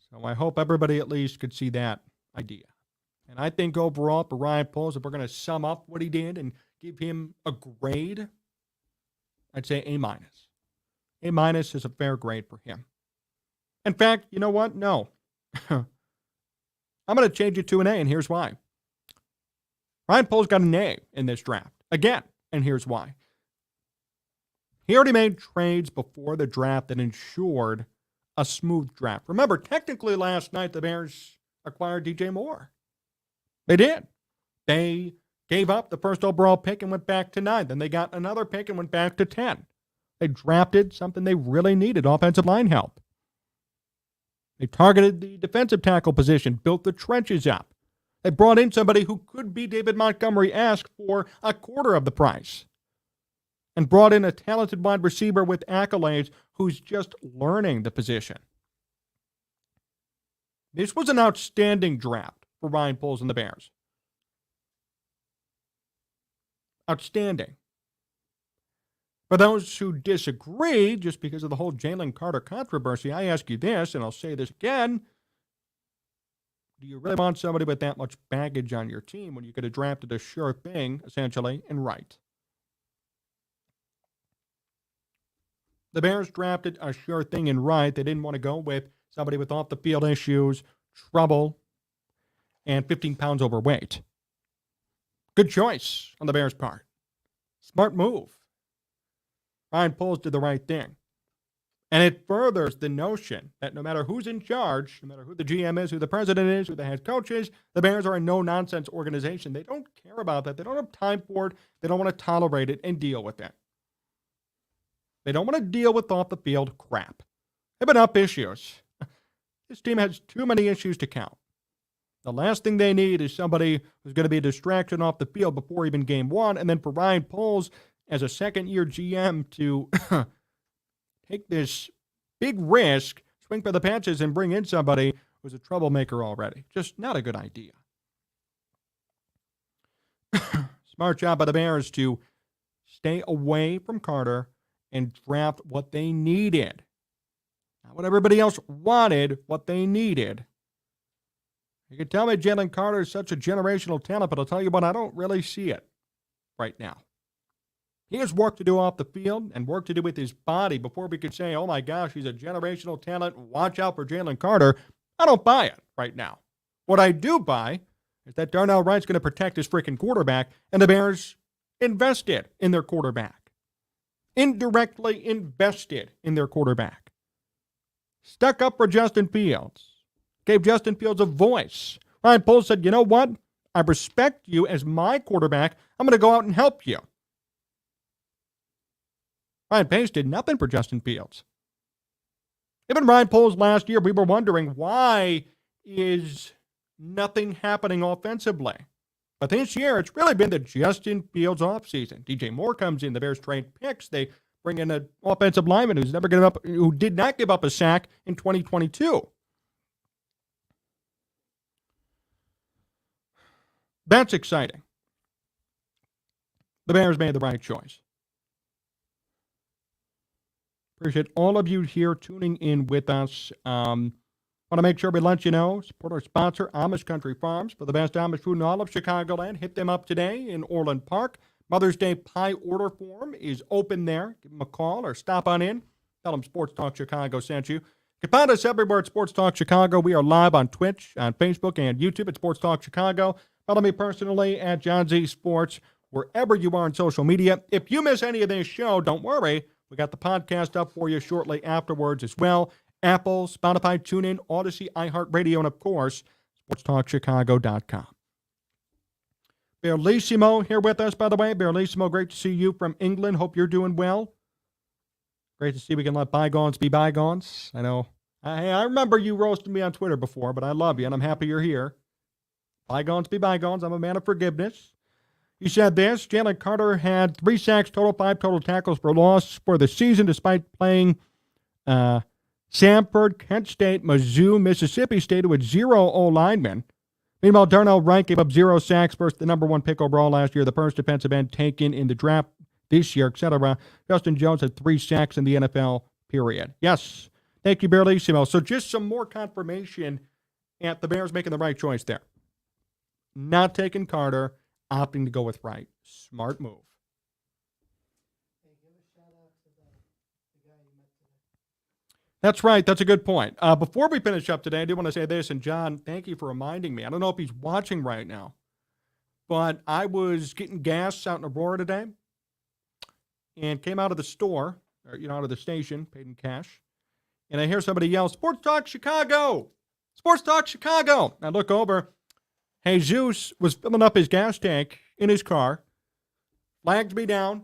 Speaker 1: So I hope everybody at least could see that idea. And I think overall for Ryan Poles, if we're going to sum up what he did and give him a grade, I'd say A-. A- is a fair grade for him. In fact, you know what? No. I'm going to change it to an A, and here's why. Ryan Poles got an A in this draft. Again, and here's why. He already made trades before the draft that ensured a smooth draft. Remember, technically last night the Bears acquired DJ Moore. They did. They gave up the first overall pick and went back to 9. Then they got another pick and went back to 10. They drafted something they really needed, offensive line help. They targeted the defensive tackle position, built the trenches up. They brought in somebody who could be David Montgomery-esque for a quarter of the price. And brought in a talented wide receiver with accolades who's just learning the position. This was an outstanding draft for Ryan Poles and the Bears. Outstanding. For those who disagree, just because of the whole Jalen Carter controversy, I ask you this, and I'll say this again. Do you really want somebody with that much baggage on your team when you could have drafted a sure thing, essentially, and Wright? The Bears drafted a sure thing in Wright. They didn't want to go with somebody with off-the-field issues, trouble, and 15 pounds overweight. Good choice on the Bears' part. Smart move. Ryan Poles did the right thing. And it furthers the notion that no matter who's in charge, no matter who the GM is, who the president is, who the head coach is, the Bears are a no-nonsense organization. They don't care about that. They don't have time for it. They don't want to tolerate it and deal with it. They don't want to deal with off-the-field crap. They've enough issues. This team has too many issues to count. The last thing they need is somebody who's going to be a distraction off the field before even game 1, and then for Ryan Poles as a second-year GM to take this big risk, swing for the patches, and bring in somebody who's a troublemaker already. Just not a good idea. Smart job by the Bears to stay away from Carter and draft what they needed. what everybody else wanted, what they needed. You can tell me Jalen Carter is such a generational talent, but I'll tell you what, I don't really see it right now. He has work to do off the field and work to do with his body before we could say, oh my gosh, he's a generational talent. Watch out for Jalen Carter. I don't buy it right now. What I do buy is that Darnell Wright's going to protect his freaking quarterback, and the Bears invested in their quarterback. Indirectly invested in their quarterback. Stuck up for Justin Fields. Gave Justin Fields a voice. Ryan Poles said, you know what? I respect you as my quarterback. I'm going to go out and help you. Ryan Pace did nothing for Justin Fields. Even Ryan Poles last year, we were wondering, why is nothing happening offensively? But this year, it's really been the Justin Fields offseason. DJ Moore comes in, the Bears trade picks. They bring in an offensive lineman who did not give up a sack in 2022. That's exciting. The Bears made the right choice. Appreciate all of you here tuning in with us. Want to make sure we let you know, support our sponsor, Amish Country Farms, for the best Amish food in all of Chicagoland. Hit them up today in Orland Park. Mother's Day pie order form is open there. Give them a call or stop on in. Tell them Sports Talk Chicago sent you. You can find us everywhere at Sports Talk Chicago. We are live on Twitch, on Facebook, and YouTube at Sports Talk Chicago. Follow me personally at Jon Z Sports, wherever you are on social media. If you miss any of this show, don't worry. We got the podcast up for you shortly afterwards as well. Apple, Spotify, TuneIn, Odyssey, iHeartRadio, and, of course, SportsTalkChicago.com. Bellissimo here with us, by the way. Bellissimo, great to see you from England. Hope you're doing well. Great to see we can let bygones be bygones. I know. I remember you roasting me on Twitter before, but I love you, and I'm happy you're here. Bygones be bygones. I'm a man of forgiveness. You said this, Jalen Carter had 3 sacks total, 5 total tackles for loss for the season, despite playing Samford, Kent State, Mizzou, Mississippi State with 0 O-linemen. Meanwhile, Darnell Wright gave up 0 sacks versus the number 1 pick overall last year, the first defensive end taken in the draft this year, etc. Justin Jones had 3 sacks in the NFL, period. Yes, thank you, Bellissimo. So just some more confirmation at the Bears making the right choice there. Not taking Carter, opting to go with Wright. Smart move. That's right. That's a good point. Before we finish up today, I do want to say this, and John, thank you for reminding me. I don't know if he's watching right now, but I was getting gas out in Aurora today and came out of the store, or, out of the station, paid in cash, and I hear somebody yell, Sports Talk Chicago! Sports Talk Chicago! I look over. Jesus was filling up his gas tank in his car, flagged me down,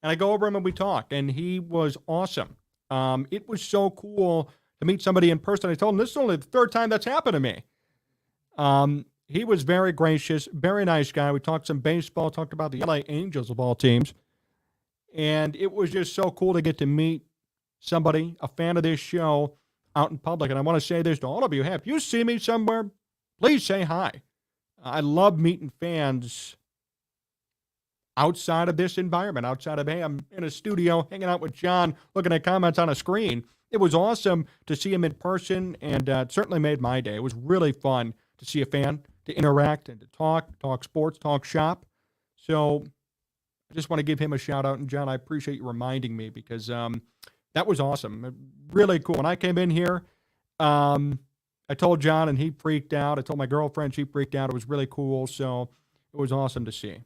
Speaker 1: and I go over him and we talk, and he was awesome. It was so cool to meet somebody in person. I told him this is only the 3rd time that's happened to me. He was very gracious, very nice guy. We talked some baseball, talked about the LA Angels of all teams, and it was just so cool to get to meet somebody, a fan of this show, out in public. And I want to say this to all of you. Hey, if you see me somewhere, please say hi. I love meeting fans outside of this environment, outside of, hey, I'm in a studio hanging out with John, looking at comments on a screen. It was awesome to see him in person, and it certainly made my day. It was really fun to see a fan, to interact and to talk sports, talk shop. So I just want to give him a shout out. And John, I appreciate you reminding me because that was awesome. Really cool. When I came in here, I told John and he freaked out. I told my girlfriend, she freaked out. It was really cool. So it was awesome to see.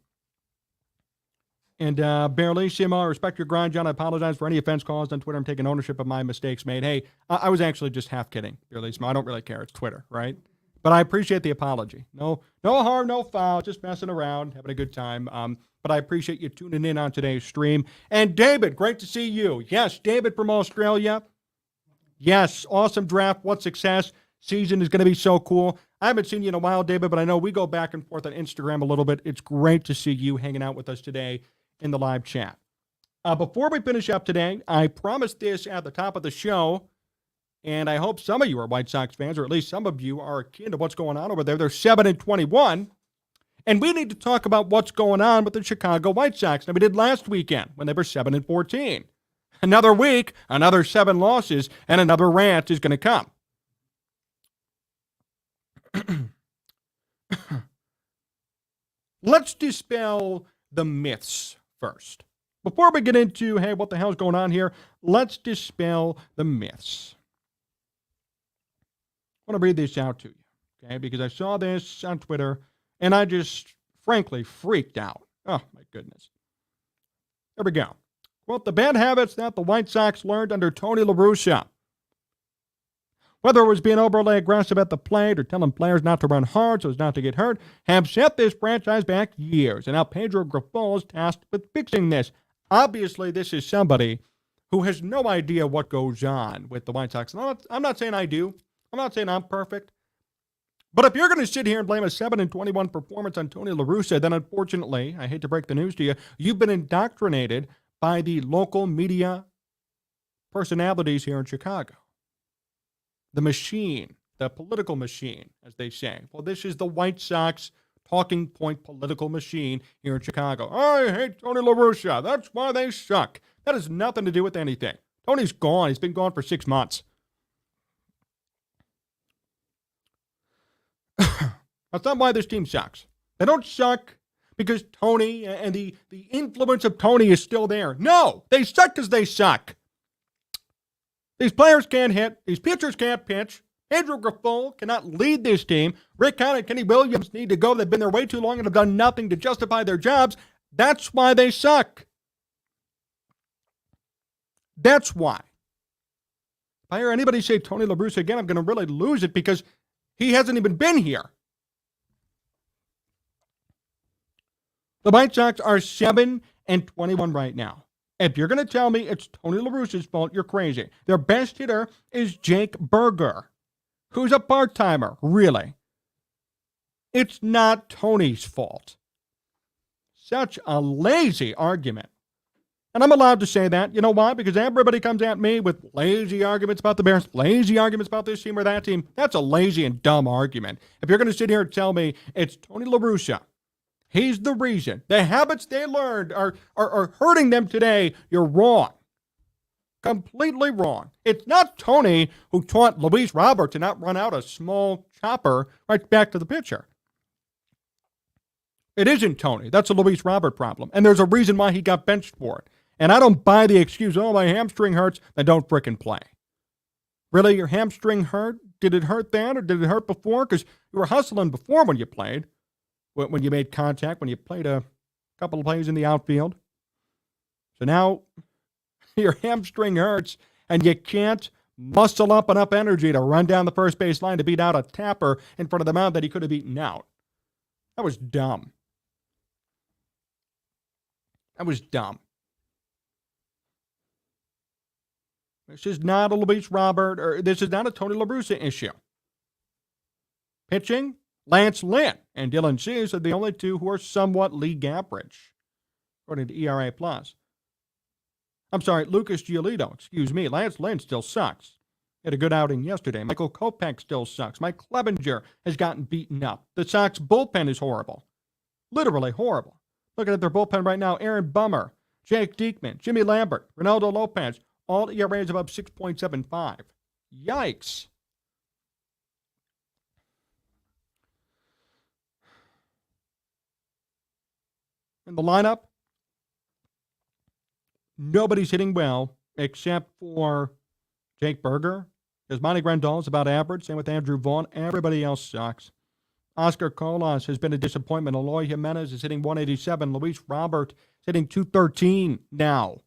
Speaker 1: And Bellissimo, I respect your grind, John. I apologize for any offense caused on Twitter. I'm taking ownership of my mistakes made. Hey, I was actually just half kidding, Bellissimo. I don't really care. It's Twitter, right? But I appreciate the apology. No harm, no foul. Just messing around, having a good time. But I appreciate you tuning in on today's stream. And David, great to see you. Yes, David from Australia. Yes, awesome draft. What success. Season is going to be so cool. I haven't seen you in a while, David, but I know we go back and forth on Instagram a little bit. It's great to see you hanging out with us today in the live chat. Before we finish up today, I promised this at the top of the show, and I hope some of you are White Sox fans, or at least some of you are akin to what's going on over there. They're 7-21, and we need to talk about what's going on with the Chicago White Sox. Now, we did last weekend when they were 7-14. Another week, another 7 losses, and another rant is going to come. Let's dispel the myths first. Before we get into, hey, what the hell's going on here, let's dispel the myths. I want to read this out to you, okay? Because I saw this on Twitter, and I just, frankly, freaked out. Oh, my goodness. Here we go. Quote, the bad habits that the White Sox learned under Tony La Russa. Whether it was being overly aggressive at the plate or telling players not to run hard so as not to get hurt, have set this franchise back years. And now Pedro Grifol is tasked with fixing this. Obviously, this is somebody who has no idea what goes on with the White Sox. And I'm not saying I do. I'm not saying I'm perfect. But if you're going to sit here and blame a 7-21 performance on Tony La Russa, then unfortunately, I hate to break the news to you, you've been indoctrinated by the local media personalities here in Chicago. The machine, the political machine, as they say. Well, this is the White Sox talking point political machine here in Chicago. I hate Tony La Russa. That's why they suck. That has nothing to do with anything. Tony's gone. He's been gone for 6 months. That's not why this team sucks. They don't suck because Tony and the influence of Tony is still there. No, they suck because they suck. These players can't hit. These pitchers can't pitch. Pedro Grifol cannot lead this team. Rick Hahn and Kenny Williams need to go. They've been there way too long and have done nothing to justify their jobs. That's why they suck. That's why. If I hear anybody say Tony La Russa again, I'm going to really lose it because he hasn't even been here. The White Sox are 7-21 right now. If you're going to tell me it's Tony La Russa's fault, you're crazy. Their best hitter is Jake Burger, who's a part-timer, really. It's not Tony's fault. Such a lazy argument. And I'm allowed to say that. You know why? Because everybody comes at me with lazy arguments about the Bears, lazy arguments about this team or that team. That's a lazy and dumb argument. If you're going to sit here and tell me it's Tony La Russa, he's the reason. The habits they learned are hurting them today. You're wrong. Completely wrong. It's not Tony who taught Luis Robert to not run out a small chopper right back to the pitcher. It isn't Tony. That's a Luis Robert problem. And there's a reason why he got benched for it. And I don't buy the excuse, oh, my hamstring hurts, then don't frickin' play. Really, your hamstring hurt? Did it hurt then or did it hurt before? Because you were hustling before when you played. When you made contact, when you played a couple of plays in the outfield. So now your hamstring hurts and you can't muscle up enough energy to run down the first base line to beat out a tapper in front of the mound that he could have beaten out. That was dumb. That was dumb. This is not a Luis Robert, or this is not a Tony La Russa issue. Pitching, Lance Lynn and Dylan Cease are the only two who are somewhat league average, according to ERA+. I'm sorry, Lucas Giolito, excuse me. Lance Lynn still sucks. He had a good outing yesterday. Michael Kopech still sucks. Mike Clevenger has gotten beaten up. The Sox bullpen is horrible. Literally horrible. Looking at their bullpen right now, Aaron Bummer, Jake Diekman, Jimmy Lambert, Ronaldo Lopez, all ERAs above 6.75. Yikes. In the lineup, nobody's hitting well except for Jake Burger. Monty Grandal is about average. Same with Andrew Vaughn. Everybody else sucks. Oscar Colas has been a disappointment. Eloy Jimenez is hitting 187. Luis Robert is hitting 213 now.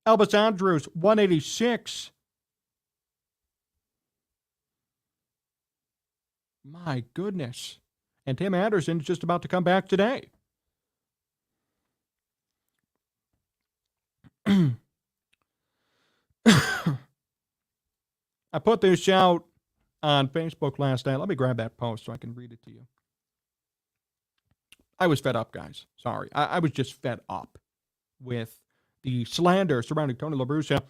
Speaker 1: Elvis Andrus, 186. My goodness. And Tim Anderson is just about to come back today. I put this out on Facebook last night. Let me grab that post so I can read it to you. I was fed up, guys. Sorry. I was just fed up with the slander surrounding Tony La Russa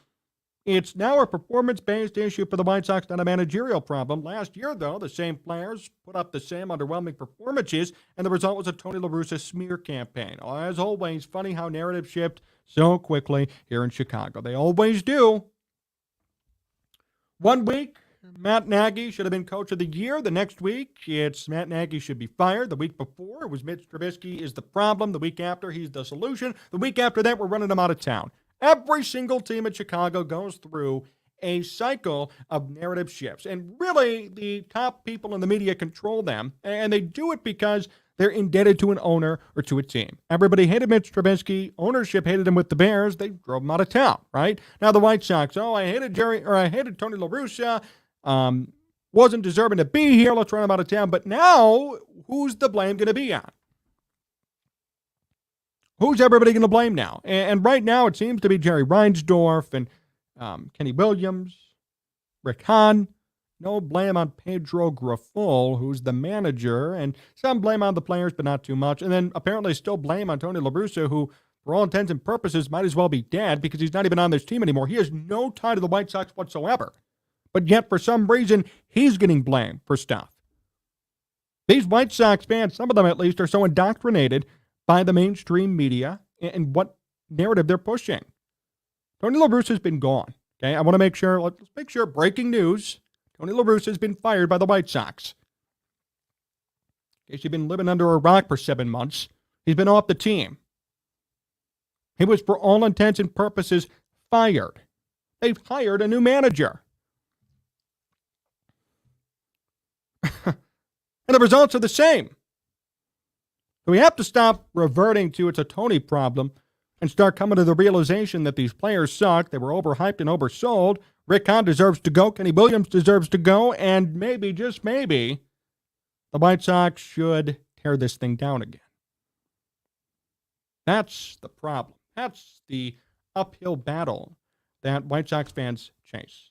Speaker 1: It's now a performance-based issue for the White Sox, not a managerial problem. Last year, though, the same players put up the same underwhelming performances, and the result was a Tony La Russa smear campaign. As always, funny how narrative shift so quickly here in Chicago. They always do. One week, Matt Nagy should have been coach of the year. The next week, it's Matt Nagy should be fired. The week before, it was Mitch Trubisky is the problem. The week after, he's the solution. The week after that, we're running him out of town. Every single team in Chicago goes through a cycle of narrative shifts. And really, the top people in the media control them. And they do it because they're indebted to an owner or to a team. Everybody hated Mitch Trubisky. Ownership hated him with the Bears. They drove him out of town, right? Now the White Sox, I hated Tony La Russa. Wasn't deserving to be here. Let's run him out of town. But now, who's the blame going to be on? Who's everybody going to blame now? And right now, it seems to be Jerry Reinsdorf and Kenny Williams, Rick Hahn. No blame on Pedro Grifol, who's the manager. And some blame on the players, but not too much. And then apparently still blame on Tony La Russa, who, for all intents and purposes, might as well be dead because he's not even on this team anymore. He has no tie to the White Sox whatsoever. But yet, for some reason, he's getting blamed for stuff. These White Sox fans, some of them at least, are so indoctrinated by the mainstream media and what narrative they're pushing. Tony La Russa's been gone. Okay, I want to make sure, let's make sure, breaking news, Tony La Russa's been fired by the White Sox. In case you've been living under a rock for 7 months, he's been off the team. He was, for all intents and purposes, fired. They've hired a new manager. And the results are the same. So we have to stop reverting to it's a Tony problem and start coming to the realization that these players suck. They were overhyped and oversold. Rick Hahn deserves to go. Kenny Williams deserves to go. And maybe, just maybe, the White Sox should tear this thing down again. That's the problem. That's the uphill battle that White Sox fans chase.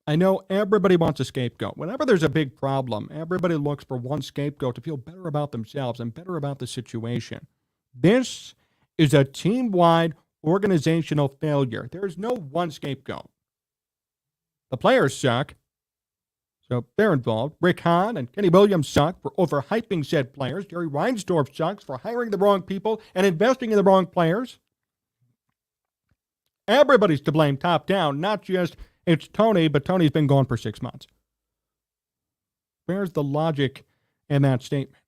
Speaker 1: I know everybody wants a scapegoat. Whenever there's a big problem, everybody looks for one scapegoat to feel better about themselves and better about the situation. This is a team-wide organizational failure. There is no one scapegoat. The players suck, so they're involved. Rick Hahn and Kenny Williams suck for overhyping said players. Jerry Reinsdorf sucks for hiring the wrong people and investing in the wrong players. Everybody's to blame top down, not just it's Tony, but Tony's been gone for 6 months. Where's the logic in that statement?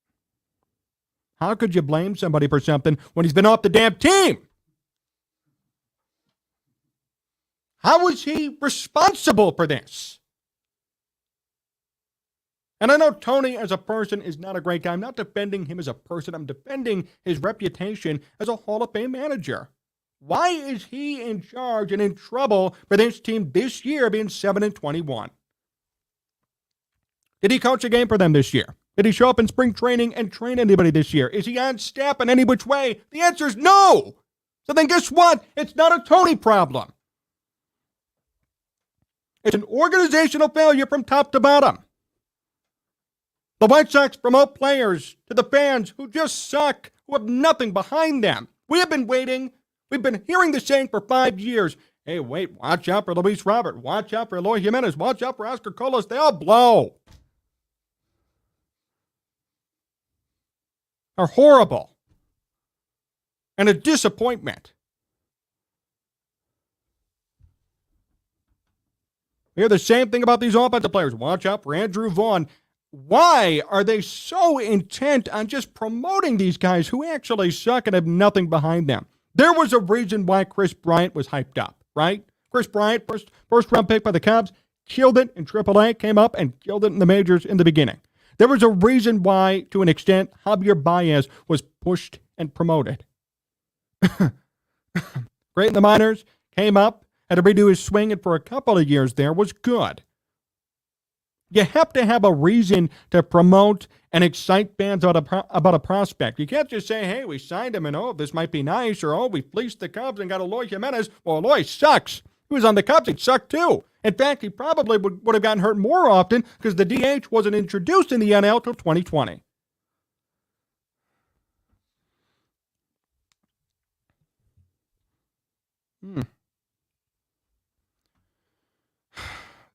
Speaker 1: How could you blame somebody for something when he's been off the damn team? How is he responsible for this? And I know Tony as a person is not a great guy. I'm not defending him as a person. I'm defending his reputation as a Hall of Fame manager. Why is he in charge and in trouble for this team this year being 7-21? Did he coach a game for them this year? Did he show up in spring training and train anybody this year? Is he on staff in any which way? The answer is no. So then guess what? It's not a Tony problem. It's an organizational failure from top to bottom. The White Sox promote players to the fans who just suck, who have nothing behind them. We have been waiting. We've been hearing the saying for 5 years. Hey, wait, watch out for Luis Robert. Watch out for Eloy Jimenez. Watch out for Oscar Colas. They all blow. Are horrible. And a disappointment. We hear the same thing about these offensive players. Watch out for Andrew Vaughn. Why are they so intent on just promoting these guys who actually suck and have nothing behind them? There was a reason why Chris Bryant was hyped up, right? Chris Bryant, first round pick by the Cubs, killed it in AAA, came up and killed it in the majors in the beginning. There was a reason why, to an extent, Javier Baez was pushed and promoted. Great in the minors, came up, had to redo his swing, and for a couple of years there was good. You have to have a reason to promote and excite fans about a prospect. You can't just say, hey, we signed him and, oh, this might be nice, or, oh, we fleeced the Cubs and got Eloy Jimenez. Well, Eloy sucks. He was on the Cubs. He sucked too. In fact, he probably would have gotten hurt more often because the DH wasn't introduced in the NL till 2020.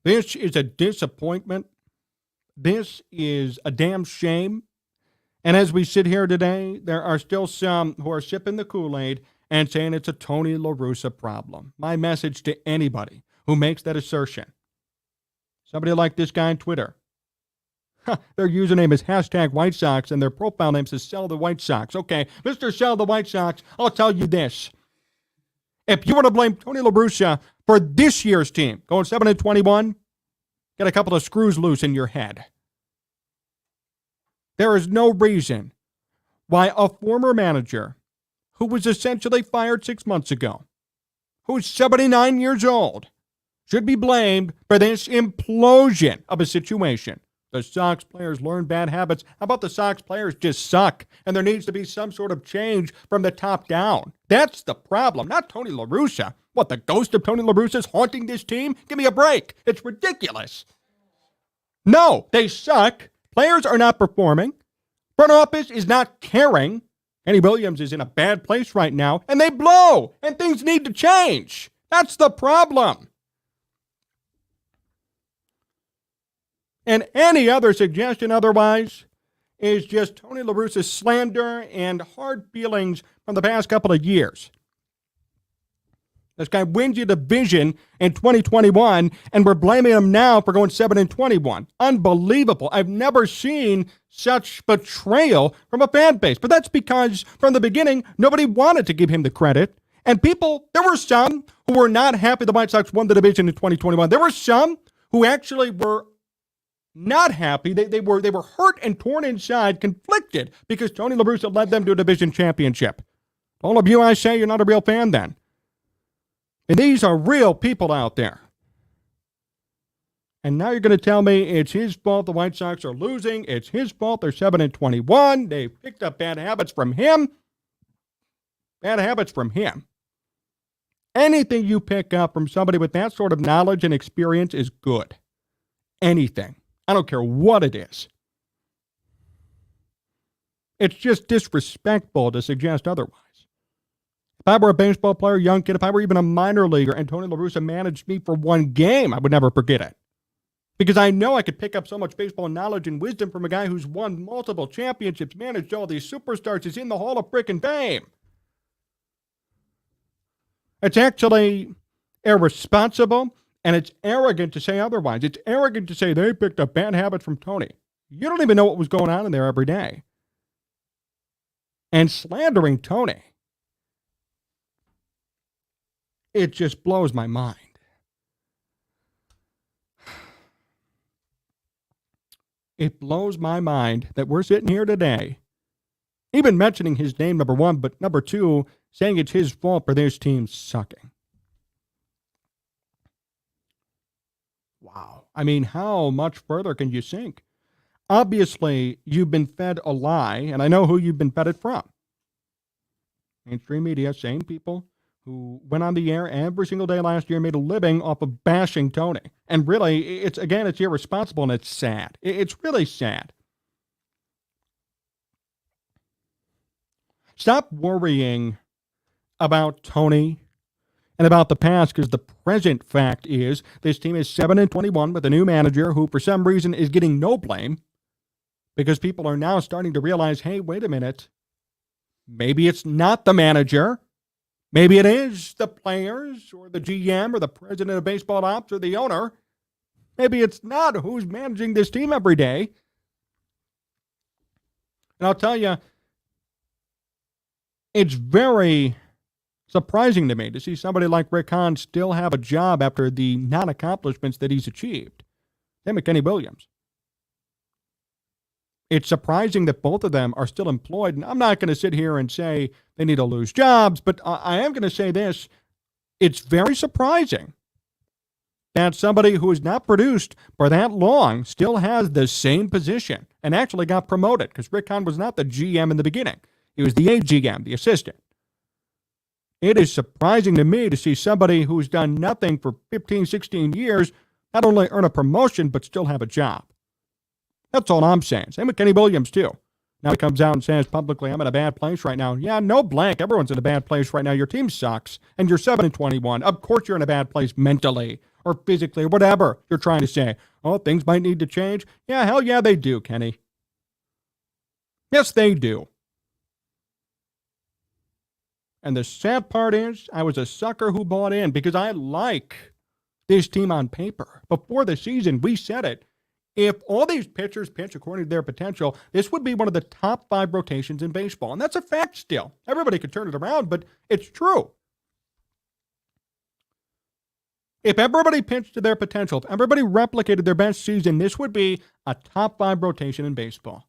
Speaker 1: This is a disappointment. This is a damn shame. And as we sit here today, there are still some who are sipping the Kool-Aid and saying it's a Tony La Russa problem. My message to anybody who makes that assertion. Somebody like this guy on Twitter. Their username is hashtag White Sox, and their profile name says Sell the White Sox. Okay, Mr. Sell the White Sox, I'll tell you this. If you were to blame Tony La Russa for this year's team, going 7-21, get a couple of screws loose in your head. There is no reason why a former manager who was essentially fired 6 months ago, who's 79 years old, should be blamed for this implosion of a situation. The Sox players learn bad habits. How about the Sox players just suck? And there needs to be some sort of change from the top down. That's the problem, not Tony La Russa. What, the ghost of Tony La Russa is haunting this team? Give me a break. It's ridiculous. No, they suck. Players are not performing. Front office is not caring. Kenny Williams is in a bad place right now, and they blow, and things need to change. That's the problem. And any other suggestion otherwise is just Tony La Russa's slander and hard feelings from the past couple of years. This guy wins your division in 2021, and we're blaming him now for going 7-21. Unbelievable. I've never seen such betrayal from a fan base. But that's because from the beginning, nobody wanted to give him the credit. And people, there were some who were not happy the White Sox won the division in 2021. There were some who actually were not happy. They were hurt and torn inside, conflicted, because Tony La Russa led them to a division championship. All of you, I say, you're not a real fan then. And these are real people out there. And now you're going to tell me it's his fault the White Sox are losing. It's his fault they're 7-21. They picked up bad habits from him. Bad habits from him. Anything you pick up from somebody with that sort of knowledge and experience is good. Anything. I don't care what it is. It's just disrespectful to suggest otherwise. If I were a baseball player, young kid, if I were even a minor leaguer and Tony La Russa managed me for one game, I would never forget it. Because I know I could pick up so much baseball knowledge and wisdom from a guy who's won multiple championships, managed all these superstars, is in the Hall of Frickin' Fame. It's actually irresponsible and it's arrogant to say otherwise. It's arrogant to say they picked up bad habits from Tony. You don't even know what was going on in there every day. And slandering Tony, it just blows my mind. It blows my mind that we're sitting here today, even mentioning his name, number one, but number two, saying it's his fault for this team sucking. Wow. I mean, how much further can you sink? Obviously, you've been fed a lie, and I know who you've been fed it from. Mainstream media, same people who went on the air every single day last year and made a living off of bashing Tony. And really, it's irresponsible and it's sad. It's really sad. Stop worrying about Tony and about the past, because the present fact is this team is 7-21 with a new manager who, for some reason, is getting no blame because people are now starting to realize, hey, wait a minute. Maybe it's not the manager. Maybe it is the players or the GM or the president of baseball ops or the owner. Maybe it's not who's managing this team every day. And I'll tell you, it's very surprising to me to see somebody like Rick Hahn still have a job after the non-accomplishments that he's achieved. Same with Kenny Williams. It's surprising that both of them are still employed. And I'm not going to sit here and say they need to lose jobs, but I am going to say this. It's very surprising that somebody who has not produced for that long still has the same position and actually got promoted, because Rick Hahn was not the GM in the beginning. He was the AGM, the assistant. It is surprising to me to see somebody who's done nothing for 15, 16 years not only earn a promotion, but still have a job. That's all I'm saying. Same with Kenny Williams, too. Now he comes out and says publicly, I'm in a bad place right now. Yeah, no blank. Everyone's in a bad place right now. Your team sucks, and you're 7-21. Of course you're in a bad place mentally or physically or whatever you're trying to say. Oh, things might need to change. Yeah, hell yeah, they do, Kenny. Yes, they do. And the sad part is I was a sucker who bought in because I like this team on paper. Before the season, we said it. If all these pitchers pitch according to their potential, this would be one of the top 5 rotations in baseball. And that's a fact still. Everybody could turn it around, but it's true. If everybody pitched to their potential, if everybody replicated their best season, this would be a top 5 rotation in baseball.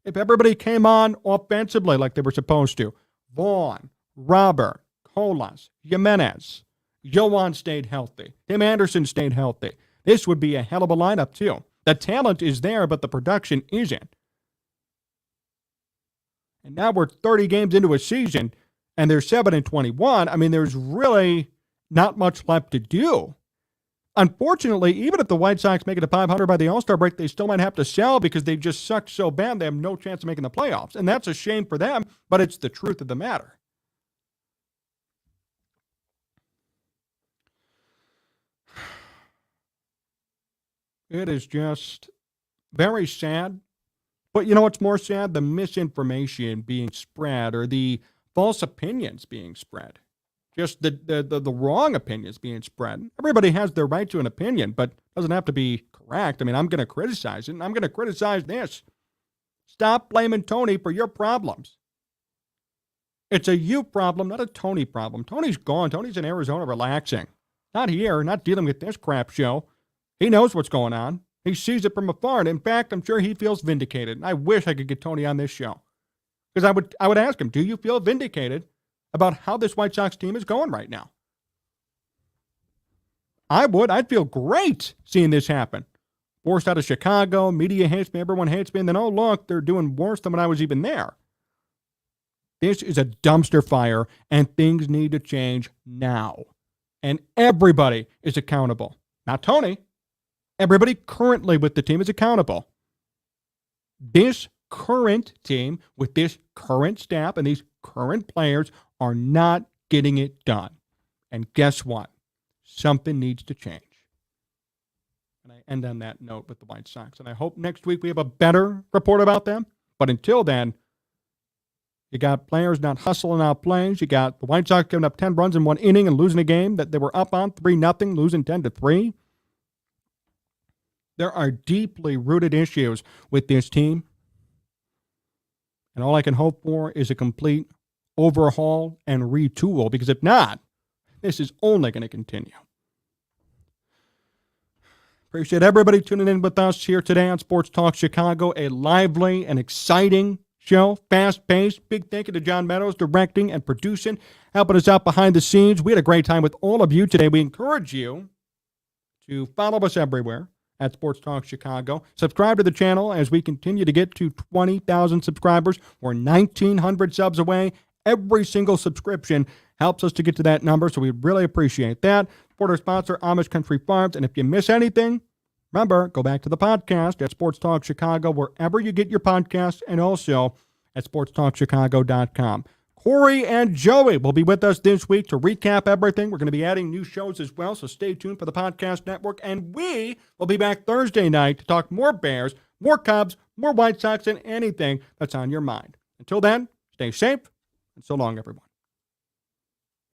Speaker 1: If everybody came on offensively like they were supposed to, Vaughn, Robert, Colas, Jimenez, Yoan stayed healthy, Tim Anderson stayed healthy, this would be a hell of a lineup too. The talent is there, but the production isn't. And now we're 30 games into a season, and they're 7-21. I mean, there's really not much left to do. Unfortunately, even if the White Sox make it to 500 by the All-Star break, they still might have to sell because they just suck so bad they have no chance of making the playoffs. And that's a shame for them, but it's the truth of the matter. It is just very sad. But you know what's more sad? The misinformation being spread or the false opinions being spread. Just the wrong opinions being spread. Everybody has their right to an opinion, but doesn't have to be correct. I mean, I'm going to criticize it, and I'm going to criticize this. Stop blaming Tony for your problems. It's a you problem, not a Tony problem. Tony's gone. Tony's in Arizona relaxing. Not here, not dealing with this crap show. He knows what's going on. He sees it from afar, and in fact, I'm sure he feels vindicated. And I wish I could get Tony on this show. Because I would ask him, do you feel vindicated about how this White Sox team is going right now? I would. I'd feel great seeing this happen. Forced out of Chicago, media hates me, everyone hates me, and then, oh, look, they're doing worse than when I was even there. This is a dumpster fire, and things need to change now. And everybody is accountable. Not Tony. Everybody currently with the team is accountable. This current team with this current staff and these current players are not getting it done. And guess what? Something needs to change. And I end on that note with the White Sox. And I hope next week we have a better report about them. But until then, you got players not hustling out plays. You got the White Sox giving up 10 runs in one inning and losing a game that they were up on 3-0, losing 10-3. There are deeply rooted issues with this team. And all I can hope for is a complete overhaul and retool, because if not, this is only going to continue. Appreciate everybody tuning in with us here today on Sports Talk Chicago, a lively and exciting show, fast-paced. Big thank you to John Meadows, directing and producing, helping us out behind the scenes. We had a great time with all of you today. We encourage you to follow us everywhere at Sports Talk Chicago. Subscribe to the channel as we continue to get to 20,000 subscribers. We're 1,900 subs away. Every single subscription helps us to get to that number, so we really appreciate that. Support our sponsor, Amish Country Farms. And if you miss anything, remember, go back to the podcast at Sports Talk Chicago, wherever you get your podcasts, and also at sportstalkchicago.com. Corey and Joey will be with us this week to recap everything. We're going to be adding new shows as well, so stay tuned for the podcast network. And we will be back Thursday night to talk more Bears, more Cubs, more White Sox, and anything that's on your mind. Until then, stay safe, and so long, everyone.